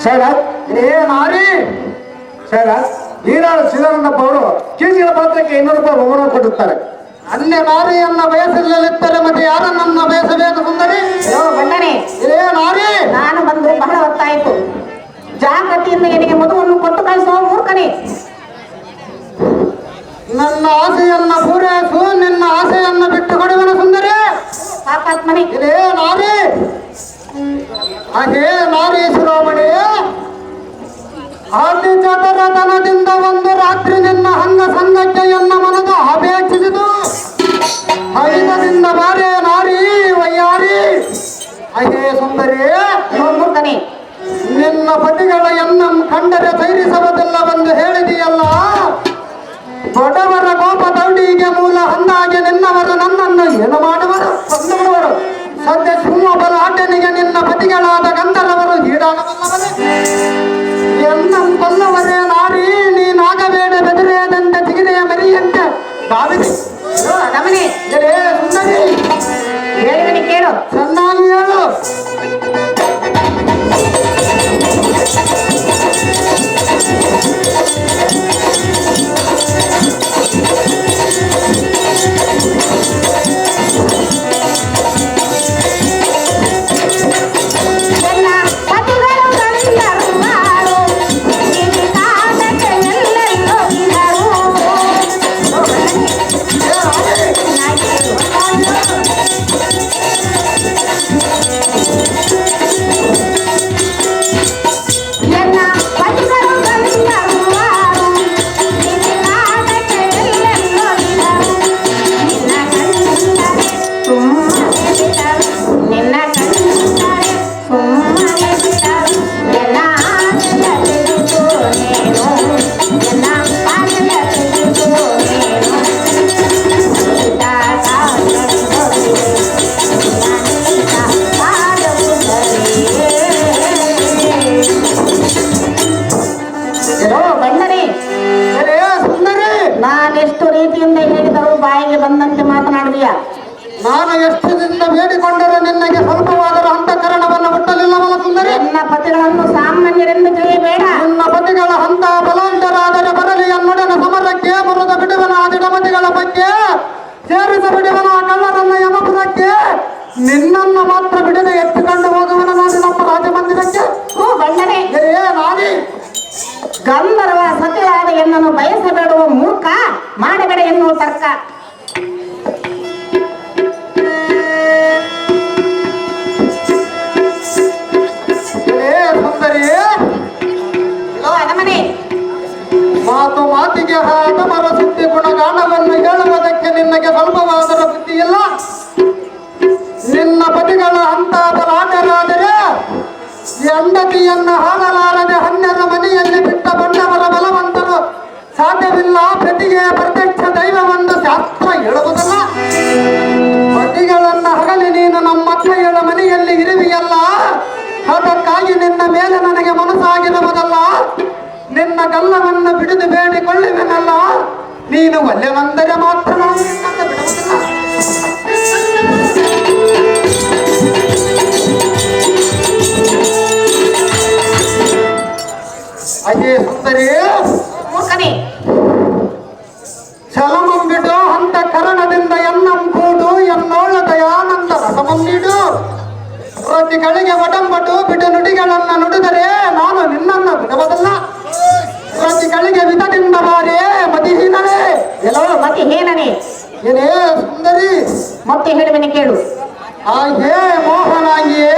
ಶೈಲಾಜ್ ಏ ನಾರಿ, ಶೈಲಾಜ್ ಈರಾಳು ಚಿದಾನಂದಪ್ಪ ಅವರು ಕೀಚಿನ ಪಾತ್ರಕ್ಕೆ 200 ರೂಪಾಯಿ ಬಹುಮಾನ ಕೊಟ್ಟಿರ್ತಾರೆ. ಅನ್ಯ ನಾರಿಯನ್ನ ಬಯಸಲಿದ್ದರೆ ಮತ್ತೆ ಯಾರನ್ನ ಬಯಸಬೇಕು ಸುಂದರಿ? ಓ ಬಣ್ಣನೆ, ಏ ನಾರಿ, ನಾನು ಬಂದು ಬಹಳ ಹೊತ್ತಾಯಿತು. ಜಾಗೃತಿಯಿಂದ ನಿನಗೆ ಮದುವನ್ನು ಕೊಟ್ಟು ಕಳಿಸುವ ಮೂರ್ಖನೇ. ನನ್ನ ಆಸೆಯನ್ನ ಪೂರೈಸು, ನಿನ್ನ ಆಸೆಯನ್ನ ಬಿಟ್ಟು ಕೊಡುವನ ಸುಂದರಿ. ಪಾಪಾತ್ಮನೇ, ಇದೇ ನಾರಿ, ಹಾಗೆ ನಾರಿ ಶಿರೋಮಣಿ, ಅತಿ ಚತುರತನದಿಂದ ಒಂದು ರಾತ್ರಿ ನಿನ್ನ ಹಂಗ ಸಂಗಕ್ಕೆ ಎನ್ನ ಮನದ ಅಪೇಕ್ಷಿಸಿತು. ಐದರಿಂದ ಬಾರೆ ನಾರಿ ವಯ್ಯಾರಿ. ಹಾಗೆ ಸುಂದರಿ, ಓ ಮೂರ್ಖನೇ, ನಿನ್ನ ಪತಿಗಳ ಎನ್ನಂ ಕಂಡರೆ ಸೈರಿಸುವುದಿಲ್ಲ ಬಂದು ಹೇಳಿದೆಯಲ್ಲ. ಬಡವರ ಕೋಪ ದೌಡಿಗೆ ಮೂಲ ಅಂದಾಗೆ ನಿನ್ನವರು ನನ್ನನ್ನು ಏನು ಮಾಡುವರು? ಕೊಂದುಬಿಡುವರು. ಸದ್ಯ ಸಿಂಹಬಲ ಆಟನಿಗೆ ನಿನ್ನ ಪತಿಗಳಾದ ಗಂಧರ್ವರು ಈಡಾಗಬಲ್ಲವರೇ. ಎನ್ನಂ ಕೊಲ್ಲವರೇ ನಾರಿ, ನೀನಾಗಬೇಡ ಬೆದರಿಯದಂತೆ ಚಿಗಿಲೆಯ ಮರಿಯಂತೆ ಗಾವಿದೆ. ಓ ಗಮನೆ, ಎಲೆ ಸುಂದರಿ, ಹೇಳಿದನೆ ಕೇಳು. ಚೆನ್ನಾಗಿ ಹೇಳು. ಎಲ್ಲ ಪತಿಗಳು ಗಂಧರ್ವರು, ಈ ಕಾಲಕ್ಕೆ ಎಲ್ಲೆಲ್ಲೋ ಇದ್ದರು. ಓ ಬಣ್ಣನೆ, ಚೆನ್ನಾಗಿ ಹೇಳು. ಎಲ್ಲ ಪತಿಗಳು ಗಂಧರ್ವರು, ಈ ಕಾಲಕ್ಕೆ ಎಲ್ಲೆಲ್ಲೋ ಇದ್ದರು. ನಿನ್ನ ಕಂಡರೆ ಸುಮ್ಮನೆ ಬಿಟ್ಟರು, ನಿನ್ನ ಕಂಡರೆ ಸುಮ್ಮನೆ ಬಿಟ್ಟರು. ಎಲ್ಲ ಆಸೆಯ ತಿಳಿದು ನೀನು, ಎಲ್ಲ ಆಸೆಯ ತಿಳಿದು ನೀನು. ಸೀತಾ ಸಾಗರದಲ್ಲಿ ನಾನೀಗ ಸಾಗುವುದರಿಯೇ. ಓ ಬಣ್ಣನೆ, ಎಲೆ ಸುಂದರಿ, ನಾನೆಷ್ಟು ರೀತಿಯಿಂದ ಹೇಳಿದರೂ ಬಾಯಿಗೆ ಬಂದಂತೆ ಮಾತನಾಡುವಿಯ. ನಾನು ಎಷ್ಟು ದಿನ ಬೇಡಿಕೊಂಡರೂ ನಿನ್ನಗೆ ಸ್ವಲ್ಪವಾದರೂ ಅಂತಃಕರಣವನ್ನು ಮುಟ್ಟಲಿಲ್ಲವಲ್ಲ ಸುಂದರಿ. ನನ್ನ ಪತಿಗಳನ್ನು ಸಾಮಾನ್ಯರೆಂದು ತಿಳಿಯಬೇಡ. ನಿನ್ನ ಪತಿಗಳ ಹಂತ ಬಲಾಂತರಾದರೆ ಬರಲಿ ಎನ್ನುಡನ ಸಮರಕ್ಕೆ ಮುರಿದ ಬಿಡುವನ ಆದಿಡಮತಿಗಳ ಬಗ್ಗೆ ಸೇರಿಸ ಬಿಡುವನ ಕಳ್ಳರನ್ನ ಯಮಪುರಕ್ಕೆ ನಿನ್ನನ್ನು ಮಾತ್ರ ಬಿಡದೆ ಎತ್ತಿಕೊಂಡು ಹೋಗುವನ ನಾನು ನಮ್ಮ ರಾಜಮಂದಿರಕ್ಕೆ. ಓ ಬಣ್ಣನೆ, ಏ ನಾರಿ, ಗಂಧರ್ವ ಸತಿಯಾದ ಎನ್ನನ್ನು ಬಯಸಬೇಡುವ ಮೂರ್ಖ, ಮಾಡಬೇಡ ಎನ್ನುವ ತರ್ಕ. ಏ ಸುಂದರಿ, ಓ ಅರಮನೆ, ಮಾತು ಮಾತಿಗೆ ಹಠಮರ ಸುದ್ದಿ ಗುಣಗಾನವನ್ನು ಹೇಳುವುದಕ್ಕೆ ನಿನಗೆ ಸ್ವಲ್ಪವಾದರ ಬುದ್ಧಿ ಇಲ್ಲ. ನಿನ್ನ ಪತಿಗಳ ಹಂತ ಬಲಾಟರಾದರೆ ಹೆಂಡತಿಯನ್ನ ಹಾಳಲಾರದೆ ಹನ್ನೆರ ಮನೆಯಲ್ಲಿ ಬಿಟ್ಟ ಬಂಡವರ ಬಲವಂತರು ಸಾಧ್ಯವಿಲ್ಲ. ಪ್ರತಿಗೆ ಪ್ರತ್ಯಕ್ಷ ದೈವವೆಂದು ಶಾಸ್ತ್ರ ಹೇಳುವುದಲ್ಲ. ಪತಿಗಳನ್ನ ಹಗಲಿ ನೀನು ನಮ್ಮ ಅಕ್ಕಯ್ಯಳ ಮನೆಯಲ್ಲಿ ಇರುವಿಯಲ್ಲ, ಅದಕ್ಕಾಗಿ ನಿನ್ನ ಮೇಲೆ ನನಗೆ ಮನಸ್ಸಾಗಿರುವುದಲ್ಲ. ನಿನ್ನ ಗಲ್ಲವನ್ನು ಬಿಡಿದು ಬೇಡಿಕೊಳ್ಳುವೆನಲ್ಲ. ನೀನು ಒಲ್ಲೆವಂದರೆ ಮಾತ್ರ ನಾನು ನಿನ್ನನ್ನು ಬಿಡುವುದಿಲ್ಲ. ಅದೇ ಸುಂದರಿ, ಮೂರ್ಖನೇ, ಚಲಮಂ ಬಿಡು ಅಂತ ಕರಣದಿಂದ ಎನ್ನಂ ಕೂಡು ಎನ್ನೋಳ ದಯಾನಂದ ರಸಮನ್ನಿಡು. ಪ್ರತಿಗಳಿಗೆ ಒಡಂಬಟ್ಟು ಬಿಡು ನುಡಿಗಳನ್ನ ನುಡಿದರೆ ನಾನು ನಿನ್ನನ್ನು ಬಿಡುವುದಲ್ಲ. ಪ್ರತಿಗಳಿಗೆ ವಿಧದಿಂದ ಬಾರೇ ಮದಿಹೀನಳೇ. ಎಲ್ಲೋ ಮತ್ತೆ ಹೇಳನೆ, ಏನೇ ಸುಂದರಿ, ಮತ್ತೆ ಹೇಳುವೆನೆ ಕೇಳು. ಹಾಗೆ ಮೋಹನಾಗಿಯೇ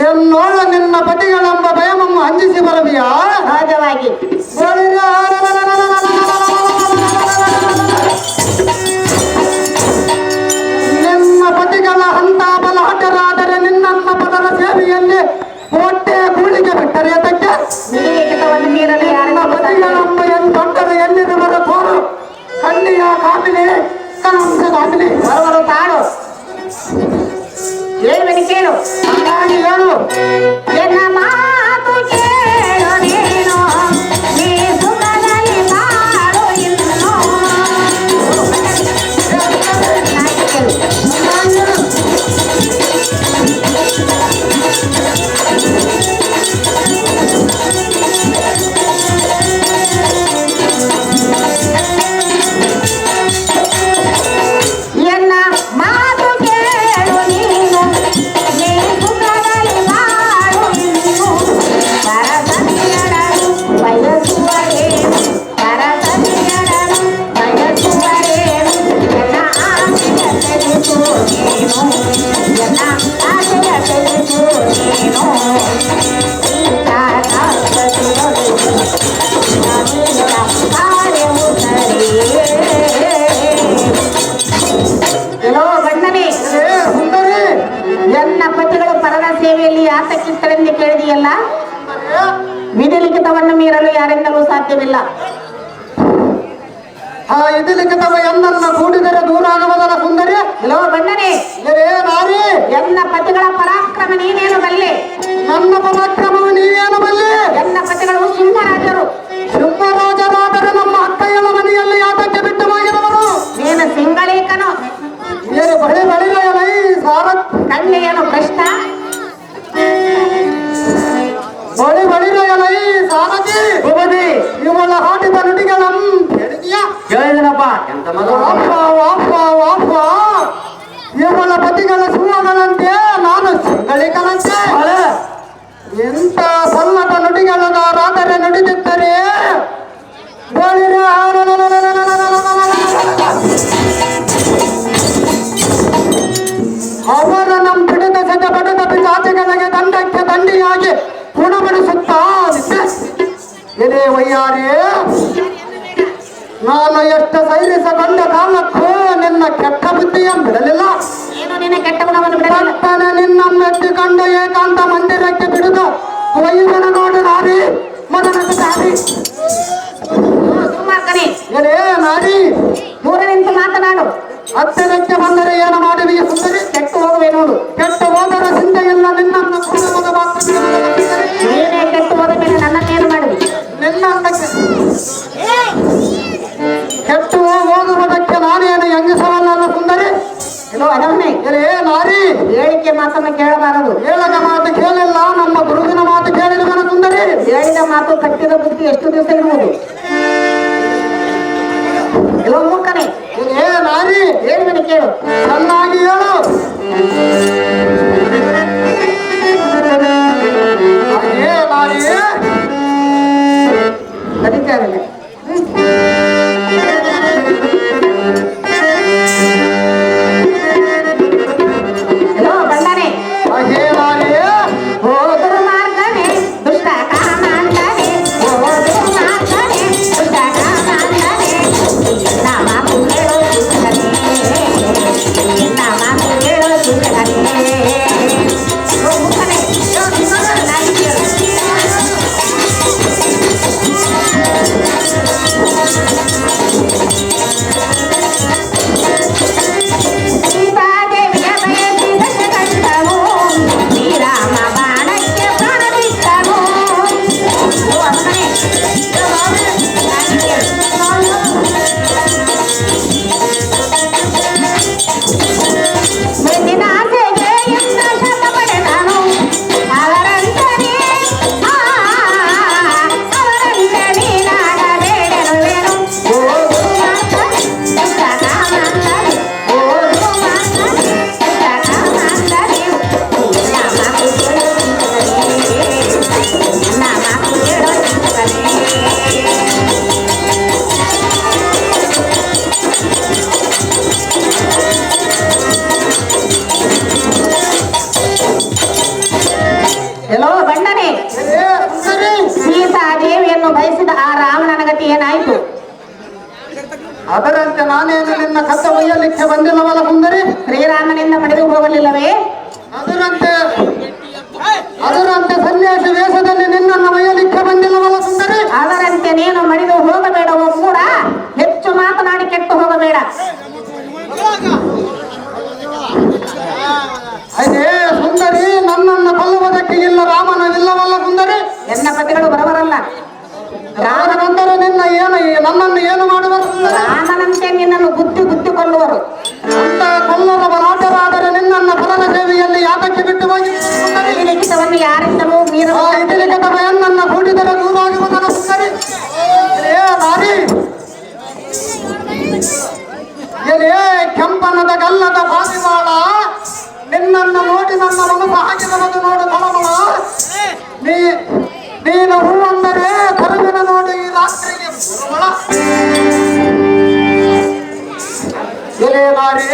ಎನ್ನೋಳ ನಿನ್ನ ಪತಿಗಳೆಂಬ ಭಯಮನ್ನು ಅಂಜಿಸಿ ಬರವಿಯಾ? ಸಹಜವಾಗಿ. ನಿನ್ನ ಪತಿಗಳ ಹಂತ ಬಲಾಟರಾದರೆ ನಿನ್ನನ್ನ ಪದರ ಸೇವೆಯಲ್ಲಿ ಹೊಟ್ಟೆ ಕೂಳಿಗೆ ಬಿಟ್ಟರೆ ಅದಕ್ಕೆ ನಿನಗೆ ಕೆಟ್ಟವನ್ನು ಮೀರಲು ಯಾರಿಗೂ ಪತಿಗಳಮ್ಮ ತೊಂದರೆ ಎಲ್ಲಿರುವರ ತೋರು ಕಣ್ಣಿಯ ಕಾಮಿನಿ ಕನಂಸ ಕಾಮಿನಿ ಬರುವರು ತಾಳು. ಹೇಳುವೆನೆ ಕೇಳು. ಹಾಗಾಗಿ ಹೇಳು. ಎನ್ನ ಮಾತು ಕೇಳು ನೀನು, ನೀ ಸುಖದಲ್ಲಿ ಬಾಳು ಇನ್ನು. ಕೇಳು. ಯಾತಕ್ಕಿತ್ತರೆಂದು ಕೇಳಿದೆಯಲ್ಲ, ವಿಧಿ ಲಿಖಿತವನ್ನು ಮೀರಲು ಯಾರಿಂದಲೂ ಸಾಧ್ಯವಿಲ್ಲ. ಆ ಇದು ಲಿಖಿತವ ಎನ್ನನ್ನ ಕೂಡಿದರೆ ದೂರ ಆಗಬದಲ ಸುಂದರಿ. ಇಲ್ಲೋ ಬಣ್ಣನೆ, ನಾರಿ, ಎನ್ನ ಪತಿಗಳ ಪರಾಕ್ರಮ ನೀನೇನು ಬಲ್ಲೆ? ನನ್ನ ಪರಾಕ್ರಮವು ನೀವೇನು ಬಲ್ಲಿ? ಎನ್ನ ಪತಿಗಳು ಸಿಂಹರಾಜರು. ಸಿಂಹರಾಜರಾದರೆ ನಮ್ಮ ಅಕ್ಕಯ್ಯನ ಮನೆಯಲ್ಲಿ ಯಾತಕ್ಕೆ ಬಿಟ್ಟು ಹೋಗಿರುವರು? ನೀನು ಸಿಂಗಳೇಕನು, ಏನು ಬಳಿ ಬಳಿರೈ ಸಾರ ಕಣ್ಣೇನು ಕಷ್ಟ. ಬಳಿ ಬಳಿರೈ ಸಾರಥಿ ಇವಳ ಹಾಡಿದ ನುಡಿಗಳಂ ಹೇಳಿದೆಯಾ? ಕೇಳಿದನಪ್ಪ. ಎಂತ ಮಗಳು ಇವಳ ಪತಿಗಳ ಸಿಂಹಗಳಂತೆ, ನಾನು ಸಿಂಗಳಿಕನಂತೆ. ಎಂತ ಸಲ್ಲದ ನುಡಿಗಳದಾದರೆ ನುಡಿದಿದ್ದರೆ ಅವರ ನಮ್ಮ ಬಿಡದ ಸಜ ಬಡದ ಪಿಜಾತಿಗಳಿಗೆ ದಂಡಕ್ಕೆ ದಂಡಿಯಾಗಿ ಗುಣಪಡಿಸುತ್ತಾ ಎಲೆ ವಯ್ಯಾರೇ, ನಾನು ಎಷ್ಟು ಸೈರಿಸಗೊಂಡ ಕಾಲಕ್ಕೂ ನಿನ್ನ ಕೆಟ್ಟ ಬುದ್ಧಿಯನ್ನು ಬಿಡಲಿಲ್ಲ. ಏನು ನಿನ್ನ ಕೆಟ್ಟ ಗುಣವನ್ನು ಬಿಡಲಿಲ್ಲ. ಪಟ್ಟನೆ ನಿನ್ನ ಮೆಟ್ಟಿಕೊಂಡು ಏಕಾಂತ ಮಂದಿರಕ್ಕೆ ಬಿಡುದು ವೈವನ ನೋಡು ನಾರಿ ಮದನ ನಾರಿ. ಸುಮಾರ್ಕನೆ, ಎಲೆ ನಾರಿ, ದೂರ ನಿಂತು ಮಾತನಾಡು. ಹತ್ತಿರಕ್ಕೆ ಬಂದರೆ ಏನು ಮಾಡುವಿ ಸುಂದರಿ? ಕೆಟ್ಟು ಹೋಗುವೆ ನೋಡು. ಕೆಟ್ಟು ಹೋದರ ಚಿಂತೆಯಿಲ್ಲ, ನಿನ್ನನ್ನು ಕೂಡುವುದು ಮಾತ್ರ ಬಿಡುವುದಿಲ್ಲ. ನೀನೇ ಕೆಟ್ಟು ಹೋದ ಮೇಲೆ ನನ್ನನ್ನೇನು ಮಾಡುವಿ? ನಿನ್ನನ್ನು ಕೆಟ್ಟು ಹೋಗುವುದಕ್ಕೆ ನಾನೇನು ಹೆಂಗಸವಲ್ಲ ಸುಂದರಿ. ಇಲ್ಲೋ ಅದನ್ನೇ, ಎಲೆ ನಾರಿ, ಹೇಳಿಕೆ ಮಾತನ್ನು ಕೇಳಬಾರದು. ಹೇಳದ ಮಾತು ಕೇಳಿಲ್ಲ, ನಮ್ಮ ಗುರುವಿನ ಮಾತು ಕೇಳಿರುವನ ಸುಂದರಿ. ಹೇಳಿದ ಮಾತು ಕಟ್ಟಿದ ಬುದ್ಧಿ ಎಷ್ಟು ದಿವಸ ಇರುವುದು? ಇಲ್ಲೋ ಮೂಕನೆ, ಎಲೆ ನಾರಿ, ಹೇಳಿದನು ಕೇಳು. ಚೆನ್ನಾಗಿ ಹೇಳು. ಹಾಗೆ ನಾರಿ ಕಲಿತಾರಲ್ಲ. ಇಲ್ಲೋ ಬಣ್ಣನೆ, ಹಾಗೆ ನಾರಿ ಹೋದರು ಮಾರ್ಗನೆ ದುಷ್ಟ ಕಾಮಾಂಧನೆ, ಹೋದರು ಮಾರ್ಗನೆ ದುಷ್ಟ ಕಾಮಾಂಧನೆ. ನಿನ್ನ ಮಾತು ಹೇಳೋ ಸೂಚಕನೇ, ನಿನ್ನ ಮಾತು ಹೇಳೋ ಸೂಚಕನೇ. ಓ ಮುಖನೆ, ನಾನು ಕೇಳು. ಸೀತಾದೇವಿಯ ಬಯಸಿ ದಶಕಂಠನು, ಶ್ರೀರಾಮ ಬಾಣಕ್ಕೆ ಪ್ರಾಣ ಬಿಟ್ಟನು. ಓ ಅಮ್ಮನೇ, ನಾನು ಕೇಳು. ಬೆನ್ನಿನ ಆಸೆಗೆ ಎಂತ ಶಾಪ ಪಡೆದನು, ಅವರಂತನೇ ಅವರಂತೆ ನೀನಾಗಬೇಡರುವೆನು. ಓದು ಮಾತ ದುಷ್ಟ ಕಾಮಾಂಧನೆ, ಓದು ಮಾತ ದುಷ್ಟ ಕಾಮಾಂಧನೆ. ನಿನ್ನ ಮಾತು ಕೇಳೋ ಚಿಂತಕನೇ, ನಿನ್ನ ಮಾತು ಕೇಳೋ ಚಿಂತಕನೇ. ಎಲ್ಲೋ ಬಣ್ಣನೆ, ಎಲೆ ಸುಂದರಿ, ಸೀತಾದೇವಿಯನ್ನು ಬಯಸಿದ ಆ ರಾವಣನ ಗತಿ ಏನಾಯಿತು? ಅದರಂತೆ ನಾನೇನು ನಿನ್ನ ಕತ್ತ ಒಯ್ಯಲಿಕ್ಕೆ ಬಂದಿಲ್ಲವಲ್ಲ ಸುಂದರಿ. ಶ್ರೀರಾಮನಿಂದ ಮಡಿದು ಹೋಗಲಿಲ್ಲವೇ? ಅದರಂತೆ ಸನ್ಯಾಸಿ ವೇಷದಲ್ಲಿ ನಿನ್ನನ್ನು ಒಯ್ಯಲಿಕ್ಕೆ ಬಂದಿಲ್ಲವಲ್ಲ ಸುಂದರಿ. ಅದರಂತೆ ನೀನು ಮಡಿದು ಹೋಗಬೇಡವೋ ಕೂಡ, ಹೆಚ್ಚು ಮಾತನಾಡಿ ಕೆಟ್ಟು ಹೋಗಬೇಡ. ಅದೇ ಸುಂದರಿ, ನನ್ನನ್ನು ಕೊಲ್ಲುವುದಕ್ಕೆ ಇಲ್ಲ ರಾಮನವಿಲ್ಲವಲ್ಲ ಸುಂದರಿ. ಎನ್ನ ಪತಿಗಳು ಬರಬರಲ್ಲ. ರಾಮನಂದರೆ ನಿನ್ನ ಏನು ನನ್ನನ್ನು ಏನು ಮಾಡುವರು ಸುಂದರಿ? ರಾಮನಂತೆ ನಿನ್ನನ್ನು ಗುದ್ದಿ ಗುದ್ದಿ ಕೊಲ್ಲುವರು. ಅಂತ ಕೊಲ್ಲದ ಬಲಾಟರಾದರೆ ನಿನ್ನನ್ನು ಫಲನ ಸೇವೆಯಲ್ಲಿ ಯಾತಕ್ಕೆ ಬಿಟ್ಟು ಹೋಗಿ ಸುಂದರಿ? ಈ ಲಿಖಿತವನ್ನು ಯಾರಿಂದಲೂ ಮೀರಲು ಆ ಇದಿಲಿಖಿತ ಭಯನ್ನನ್ನು ಕೂಡಿದರೆ ದೂರಾಗುವುದರ ಸುಂದರಿ. ಏ ನಾರಿ, ಎಲೆ ಕೆಂಪನದ ಗಲ್ಲದ ಬಾವಿವಾಳ, ನಿನ್ನನ್ನು ನೋಡಿ ನನ್ನ ಮನಸ್ಸು ಹಾಕಿದನದು ನೋಡು ತಳಮಳ. ನೀನು ಹೂವಂದರೆ ಕರುವಿನ ನೋಡಿ ಈ ರಾತ್ರಿಗೆ ಬರುವಳ. ಎಲೆ ನಾರಿ,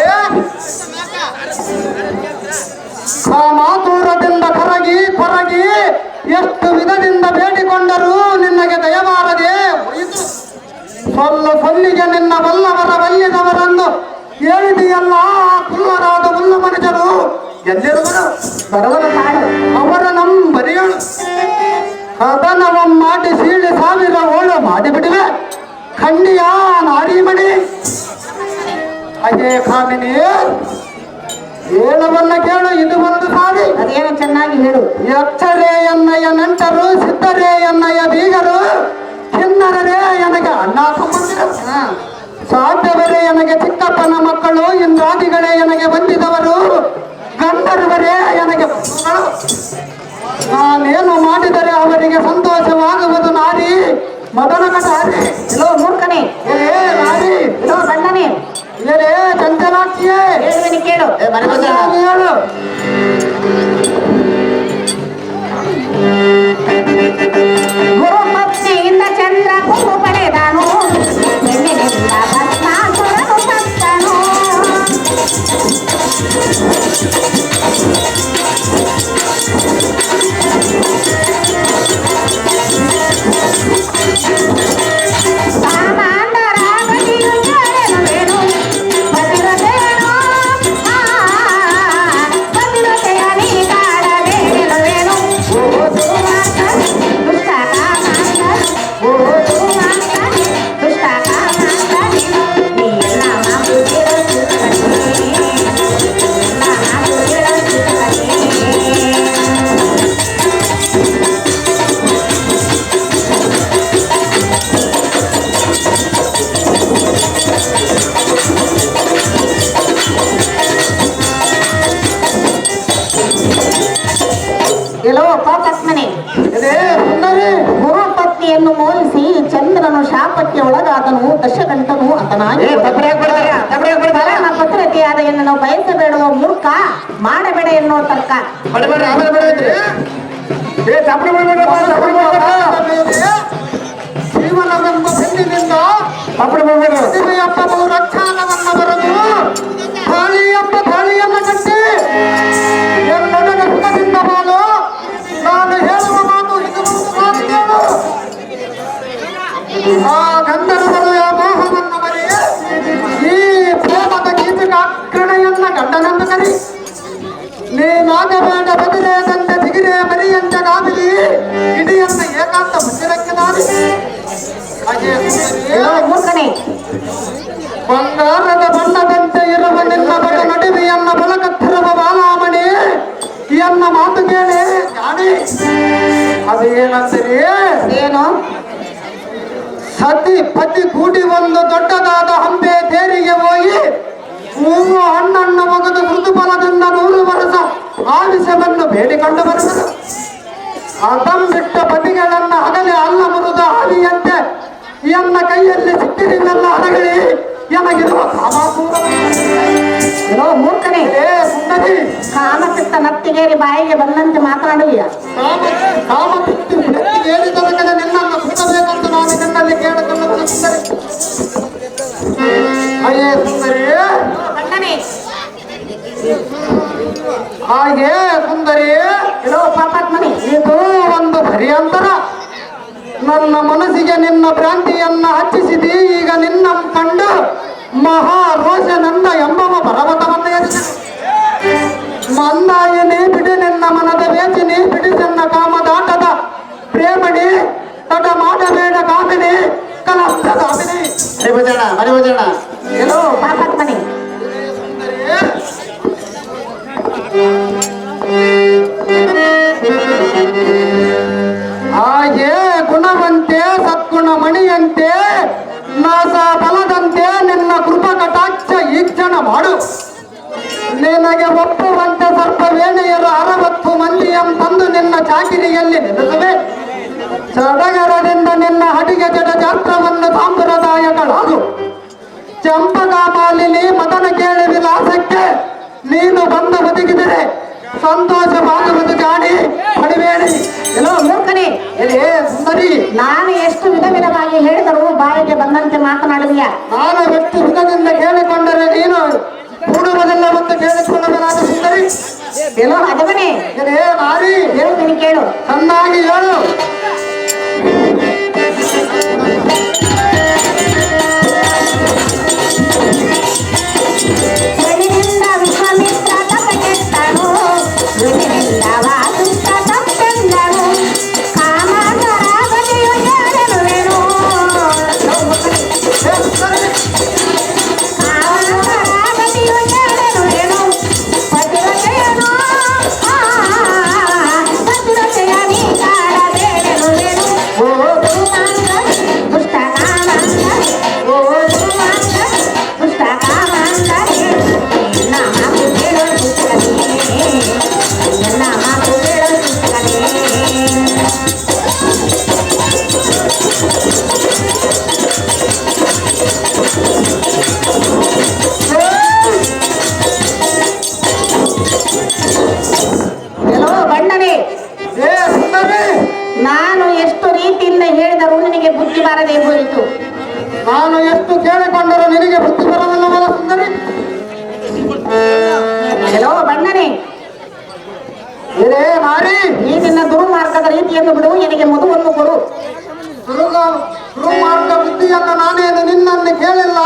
ಮಾತೂರದಿಂದ ಕರಗಿ ಕೊರಗಿ ಎಷ್ಟು ವಿಧದಿಂದ ಬೇಡಿಕೊಂಡರೂ ನಿನ್ನಗೆ ದಯಮಾರದೆ ಹೋಯಿತು. ಸೊಲ್ಲಿಗೆ ನಿನ್ನ ಬಲ್ಲವರ ಬಲ್ಲಿದವರನ್ನು ಹೇಳಿದೆಯಲ್ಲ, ಕುಲ್ಲರಾದ ಮುಲ್ಲ ಮನುಜರು ಎಲ್ಲಿರುವರು? ಬಡವರ ಕಾಡು. ಅವರ ಕಾಮಿನಿ, ಹೇಳವನ್ನ ಕೇಳು, ಇದು ಒಂದು ಸಾರಿ. ಅದೇನು ಚೆನ್ನಾಗಿ ಹೇಳು. ಎಚ್ಚರೇ ಎನ್ನಯ್ಯ ನೆಂಟರು, ಸಿದ್ಧರೇ ಎನ್ನಯ್ಯ ಬೀಗರು, ಕಿನ್ನರರೇ ನನಗೆ ಅಣ್ಣ ತಮ್ಮಂದಿರು, ಸಾಧ್ಯವರೇ ನನಗೆ ಚಿಕ್ಕಪ್ಪನ ಮಕ್ಕಳು, ಇಂದ್ರಾದಿಗಳೇ ನನಗೆ ಬಂದಿದವರು, ಗಂಧರ್ವರೇ ನನಗೆ ಮಕ್ಕಳು. ನಾನೇನು ಮಾಡಿದರೆ ಅವರಿಗೆ ಸಂತೋಷವಾಗುವುದು ನಾರಿ, ಮದನ ಕಟಾರಿ. ಎಲ್ಲೋ ಮೂರ್ಖನೇ, ಏ ನಾರಿ, ಎಲ್ಲೋ ಗಂಡನೇ, ಏ ಚಂಚಲಾಕ್ಷಿಯೇ, ಹೇಳುವೆನು ಕೇಳು. ಹೇಳು. ಗುರು ಪತ್ನಿಯಿಂದ ಚಂದ್ರ ಕೊಂಬು ಪಡೆದನು, ಹೆಣ್ಣಿನಿಂದ ಭಸ್ಮಾಸುರನು ಸತ್ತನು. ಎಲ್ಲೋ ಪಾಪತ್ಮನೆ, ಗುರು ಪತ್ನಿಯನ್ನು ಮೋಹಿಸಿ ಚಂದ್ರನು ಶಾಪಕ್ಕೆ ಒಳಗಾದನು, ದಶಗಂಟನು ಆತನಾಗಿ ಫಲನ ಪತ್ರತೆಯಾದ ಎನ್ನನ್ನು ಬಯಸಬೇಡುವ ಮೂರ್ಖ, ಮಾಡಬೇಡ ಎನ್ನುವ ತರ್ಕ. ಜೀವನವೆಂಬ ಬೆನ್ನಿನಿಂದ ಮದುವೆಯಪ್ಪವು ರಕ್ಷಾನವನ್ನು ಬರೆದು ಗಾಳಿ ಎಂಬ ಗಾಳಿಯನ್ನು ಕಟ್ಟಿ ಎಲ್ಲೊಡನೆ ಸುಖದಿಂದ ಬಾಳು. ನಾನು ಹೇಳುವ ಮಾತು ಇದು ಮಾತು ಕೇಳು. ಆ ಗಂಧರ್ವರು ಮೋಹವನ್ನು ಮರಿ ಈ ಪ್ರೇಮದ ಗೀತಿಕಾಗ್ರಣೆಯನ್ನ ಗಂಡನನ್ನು ಕರಿ. ನೀನಾಗಬೇಡ ಬದಿರೇದಂತೆ ದಿಗಿರೆ ಮರಿಯಂತೆ ಗಾಬಿಲಿ ಇಡಿಯನ್ನ ಏಕಾಂತ ಮಂದಿರಕ್ಕೆ ದಾರಿ. ಮೂರ್ಖನೇ, ಬಂಗಾರದ ಬಣ್ಣದಂತೆ ಇರುವ ನಿನ್ನ ಬಡ ನಡುವೆಯನ್ನ ಬೆಳಕತ್ತಿರುವ ಬಾಲಾಮಣಿ ಎನ್ನ ಮಾತು ಕೇಳಿ ಜಾಣಿ. ಅದೇನಂದರೆ ಏನು? ಸತಿ ಪತಿ ಕೂಡಿ ಒಂದು ದೊಡ್ಡದಾದ ಹಂಪೆ ತೇರಿಗೆ ಹೋಗಿ ಹೂವು ಹಣ್ಣನ್ನು ಒಗೆದು ಮೃದುಫಲದಿಂದ 100 ವರ್ಷ ಆಯುಷ್ಯವನ್ನು ಬೇಡಿಕೊಂಡು ಬರುವುದು. ಬಿಟ್ಟ ಪತಿಗಳನ್ನ ಹಗಲೇ ಅಲ್ಲ ಮುರಿದ ಹಾವಿಯಂತೆ ಎನ್ನ ಕೈಯಲ್ಲಿ ಸಿಕ್ಕಿರಿನೆಲ್ಲ ಹರಗಳಿ ಎನಗಿರುವ ಕಾಮಾಪೂರ. ಎಲ್ಲೋ ಮೂರ್ಖನೇ, ಸುಂದರಿ, ಕಾಮಚಿತ್ತ ನತ್ತಿಗೇರಿ ಬಾಯಿಗೆ ಬಂದಂತೆ ಮಾತನಾಡುವಿಯ. ಕಾಮಪಿತ್ತು ಏರಿ ತನಕದ ನಿನ್ನನ್ನು ಸುತ್ತಬೇಕಂತ ನಾನು ನಿನ್ನಲ್ಲಿ ಕೇಳಿಕೊಳ್ಳುವುದು. ಸುಂದರಿ, ಅಯ್ಯೇ ಸುಂದರಿ, ಗಂಡನೇ, ಹಾಗೆ ಸುಂದರಿ, ಎಲ್ಲೋ ಪಾಪಾತ್ಮನೆ, ಇದು ಒಂದು ಭರಿಯಂತರ. ನನ್ನ ಮನಸ್ಸಿಗೆ ನಿನ್ನ ಭ್ರಾಂತಿಯನ್ನ ಹಚ್ಚಿಸಿದಿ. ಈಗ ನಿನ್ನ ಕಂಡು ಮಹಾರೋಷನಂದ ಎಂಬವ ಪರ್ವತವನ್ನು ಎರಿಸಿದೆ. ಮಂದಾಯಿನಿ ಬಿಡಿ ನಿನ್ನ ಮನದ ವೇಚಿನಿ, ಬಿಡಿಸನ್ನ ಕಾಮದಾಟದ ಪ್ರೇಮಣಿ, ತಡ ಮಾಡಬೇಡ ಕಾಮಿನಿ, ಕಲಂದ ಕಾಮಿನಿ. ಎಲ್ಲೋ ಪಾಪಾತ್ಮನೆ, ಹಾಗೆ ಗುಣವಂತೆ ಸದ್ಗುಣ ಮಣಿಯಂತೆ ನಾಸ ಫಲದಂತೆ ನಿನ್ನ ಕೃಪ ಕಟಾಕ್ಷ ಈಕ್ಷಣ ಮಾಡು. ನಿನಗೆ ಒಪ್ಪುವಂತೆ ಸರ್ಪವೇಣೆಯರು 60 ಮಂದಿಯಂ ತಂದು ನಿನ್ನ ಚಾಕಿರಿಯಲ್ಲಿ ನಿಲ್ಲಿಸುವೆ. ಸಡಗರದಿಂದ ನಿನ್ನ ಹಡಿಗೆ ಜಡ ಜಾತ್ರವನ್ನು ಸಾಂಪ್ರದಾಯಗಳಾಗು. ಚಂಪಕಾಮಾಲಿನಿ ಮದನ ಕೇಳಿ ವಿಲಾಸಕ್ಕೆ ನೀನು ಬಂದು ಒದಗಿದರೆ ಸಂತೋಷವಾಗುವುದು ಜಾಣಿ, ಪಡಿಬೇಡಿ. ಎಲ್ಲೋ ಮೂರ್ಖನೇ, ಸುಂದರಿ, ನಾನು ಎಷ್ಟು ವಿಧ ವಿಧವಾಗಿ ಹೇಳಿದರೂ ಬಾಯಿಗೆ ಬಂದಂತೆ ಮಾತನಾಡುವಿಯ. ನಾನು ವ್ಯಕ್ತಿ ಹುಡುಗದಿಂದ ಕೇಳಿಕೊಂಡರೆ ನೀನು ಕೂಡುವುದಿಲ್ಲ ಮತ್ತು ಕೇಳಿಕೊಳ್ಳಬಾರದು. ಸುಂದರಿ, ಎಲ್ಲೋ ಅದವನೇ, ನಾರಿ, ಹೇಳುತ್ತೀನಿ ಕೇಳು. ಚೆನ್ನಾಗಿ ಹೇಳು. ಬೆಳಿನಿಂದ ವಿಶ್ವಾಮಿತ್ರ ತಪಗೆಟ್ಟನು, ಬೆಳಿನಿಂದ ವಾಸುತ್ತ ತಪ್ಪೆಂದನು, ಕಾಮಾಂಧರಾಗದೆಯು ಹೇಳಲುವೆನು. ಕಾಮಾಂಧರಾಗದೆಯು ಎಲ್ಲೋ ಬಣ್ಣನೇ, ಏ ಸುಂದರಿ, ನಾನು ಎಷ್ಟು ರೀತಿಯಿಂದ ಹೇಳಿದರೂ ನಿನಗೆ ಬುದ್ಧಿ ಬಾರದೆ ಹೋಯಿತು. ನಾನು ಎಷ್ಟು ಕೇಳಿಕೊಂಡರೂ ನಿನಗೆ ಬುದ್ಧಿ ಬರಲಿಲ್ಲವಲ್ಲ ಸುಂದರಿ? ಎಲ್ಲೋ ಬಣ್ಣನೇ, ಏನೇ ನಾರಿ, ಈ ನಿನ್ನ ದುರ್ಮಾರ್ಗದ ರೀತಿಯನ್ನು ಬಿಡು, ನಿನಗೆ ಮಧುವನ್ನು ಕೊಡು. ದುರ್ಮಾರ್ಗ ಬುದ್ಧಿಯನ್ನು ನಾನೇನು ನಿನ್ನನ್ನು ಕೇಳಿಲ್ಲ,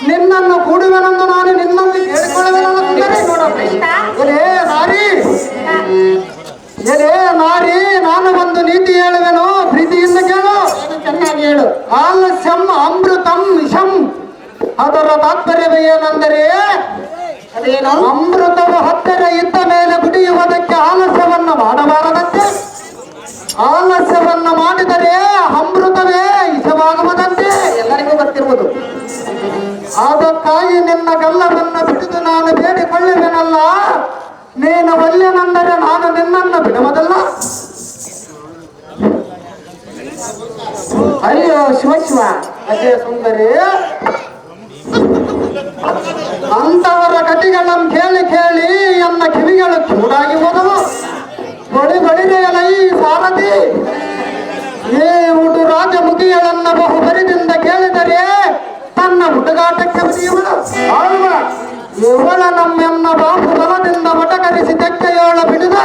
ನಿನ್ನನ್ನು ಕೂಡುವೆನೆಂದು ನಾನು ನಿನ್ನನ್ನು ಕೇಳಿಕೊಳ್ಳುವೆನಲ್ಲ ಸುಂದರಿ? ನೋಡು ಕೃಷ್ಣ, ಏನೇ ನಾರಿ, ಏನೇ ನಾರಿ, ನಾನು ಒಂದು ನೀತಿ ಹೇಳುವೆನು, ಪ್ರೀತಿಯಿಂದ ಕೇಳು. ಏನು ಚೆನ್ನಾಗಿ ಹೇಳು. ಆಲಸ್ಯಂ ಅಮೃತಂ ವಿಷಂ. ಅದರ ತಾತ್ಪರ್ಯವೇ ಏನೆಂದರೆ, ಅದೇನು? ಅಮೃತವು ಹತ್ತಿರ ಇದ್ದ ಮೇಲೆ ಕುಡಿಯುವುದಕ್ಕೆ ಆಲಸ್ಯವನ್ನು ಮಾಡಬಾರದಂತೆ, ಆಲಸ್ಯವನ್ನು ಮಾಡಿದರೆ ಅಮೃತವೇ ವಿಷವಾಗುವುದಂತೆ ಎಲ್ಲರಿಗೂ ಗೊತ್ತಿರುವುದು. ಅದಕ್ಕಾಗಿ ನಿನ್ನ ಗಲ್ಲವನ್ನು ಬಿಡಿದು ನಾನು ಬೇಡಿಕೊಳ್ಳುವೆನಲ್ಲ, ನೀನು ಒಲ್ಲೆನೆಂದರೆ ನಾನು ನಿನ್ನನ್ನು ಬಿಡುವುದಲ್ಲ. ಅಯ್ಯೋ ಶಿವ ಶಿವ, ಅದೇ ಸುಂದರಿ, ಅಂತವರ ಕಥೆಗಳನ್ನು ಕೇಳಿ ಕೇಳಿ ಎನ್ನ ಕಿವಿಗಳು ಚೂಡಾಗಿ ಹೋದವು. ಬಡಿ ಬಡಿದೆಯಲೈ ಸಾರಥಿ, ಏ ಹುಡು ರಾಜಮುಖಿಗಳನ್ನ ಬಹು ಬರಿದಿಂದ ಕೇಳಿದರೆ ತನ್ನ ಹುಡುಗಾಟಕ್ಕೆ ಬರೆಯುವಳು. ಇವಳ ನಮ್ಮೆನ್ನ ಬಾಪು ಬಲದಿಂದ ಮಟಕರಿಸಿ ತೆಕ್ಕೆಯೋಳ ಬಿಡಿದ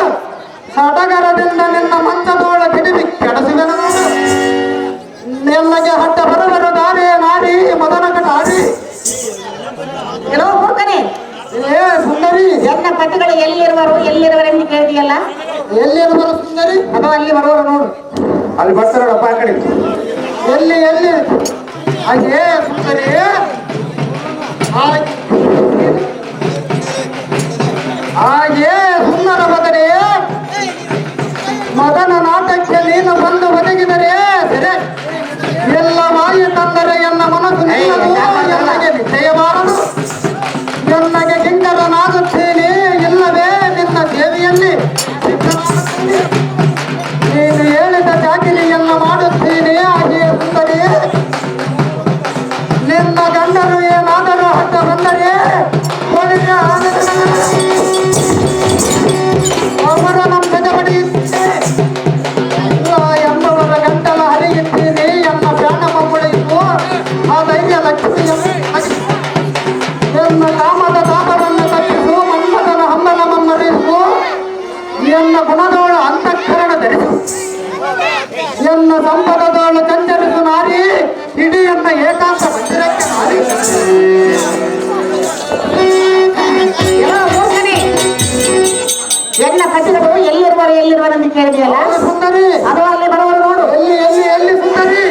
ಸಡಗರದಿಂದ ನಿನ್ನ ಮಂಚದೋಳ ಕಿಡಿವಿ ಕೆಡಸಿದನು. ನಿನ್ನಗೆ ಹಟ್ಟ ಬರಬರು ದಾರಿ ನಾರಿ ಮದನಕ ನಾರಿ. ಎಲ್ಲೋ ಮೂರ್ಖನೇ, ಏ ಸುಂದರಿ, ಎನ್ನ ಪತಿಗಳು ಎಲ್ಲಿರುವರೆಂದು ಕೇಳಿದೆಯಲ್ಲ, ಎಲ್ಲಿರುವರು ಸುಂದರಿ? ಅದು ಅಲ್ಲಿ ಬರುವರು ನೋಡು. ಅಲ್ಲಿ ಬರ್ತಾರಪ್ಪ ಆ ಕಡೆ. ಎಲ್ಲಿ ಎಲ್ಲಿ? ಹಾಗೆ ಸುಂದರಿ, ಹಾಗೆ ಸುಂದರ ಮಗನೇ, ಮಗನ ನಾಟಕ್ಕೆ ನೀನು ಬಂದು ಒದಗಿದರೆ ಸರಿ, ಎಲ್ಲ ಮಾಯ ತಂದರೆ ಎನ್ನ ಮನಸ್ಸು ನಿಲ್ಲದು, ಎನ್ನಗೆ ನಿಶ್ಚಯಬಾರದು. ಎನ್ನಗೆ ಕಿಂಕರನಾಗುತ್ತೇನೆ, ಇಲ್ಲವೇ ನಿನ್ನ ದೇವಿಯಲ್ಲಿ ಸಿದ್ಧನಾಗುತ್ತೇನೆ. ನೀನು ಹೇಳಿದ ಚಾಕಿರಿಯನ್ನು ಮಾಡುತ್ತೇನೆ. ಹಾಗೆಯೇ ಸುಂದರಿ, ನಿನ್ನ ಗಂಡರು ಏನಾದರೂ ಹಟ್ಟ ಬಂದರೆ ಅವರ ನಮ್ಮ ಗಜಬಡಿಯುತ್ತೇನೆ, ಎಂಬವರ ಗಂಟಲ ಹರಿಯುತ್ತೇನೆ. ಎನ್ನ ಪ್ರಾಣಮ ಉಳಿಯಿತು ಆ ಧೈರ್ಯ ಲಕ್ಷ್ಮಿಯನ್ನು ಎನ್ನ ಕಾಮದ ತಾಪವನ್ನು ತಪ್ಪಿಸು, ಮನ್ಮಥನ ಹಂಬಲಮನ್ನರಿಸು, ಎನ್ನ ಗುಣದೋಳ ಅಂತಃಕರಣ ಧರಿಸು, ಎನ್ನ ಸಂಪದದೋಳು ಸಂಚರಿಸು ನಾರಿ, ಇಡೀ ಎನ್ನ ಏಕಾಂತ ಮಂದಿರಕ್ಕೆ ನಾರಿ. ಎಲ್ಲೋ ಮೂರ್ಖನೇ, ಎನ್ನ ಪತಿಗಳು ಎಲ್ಲಿರುವರೆಂದು ಕೇಳಿದೆಯಲ್ಲ, ಹೌದು ಸುಂದರಿ, ಅದು ಅಲ್ಲಿ ಬರುವರು ನೋಡು. ಎಲ್ಲಿ ಎಲ್ಲಿ ಎಲ್ಲಿ ಸುಂದರಿ?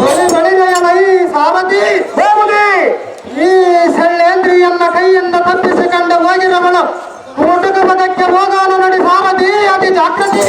ಬಳಿ ಬಳಿದೆಯಲೈ ಸಾರಥಿ, ಈ ಸೆಳ್ಳೆಂದ್ರಿಯನ್ನ ಕೈಯಿಂದ ತಪ್ಪಿಸಿಕೊಂಡು ಹೋಗಿರವಳು ಹುಡುಕುವುದಕ್ಕೆ ಹೋಗಾನು ನಡಿ ಸಾರಥಿ, ಅತಿ ಜಾಗೃತಿ.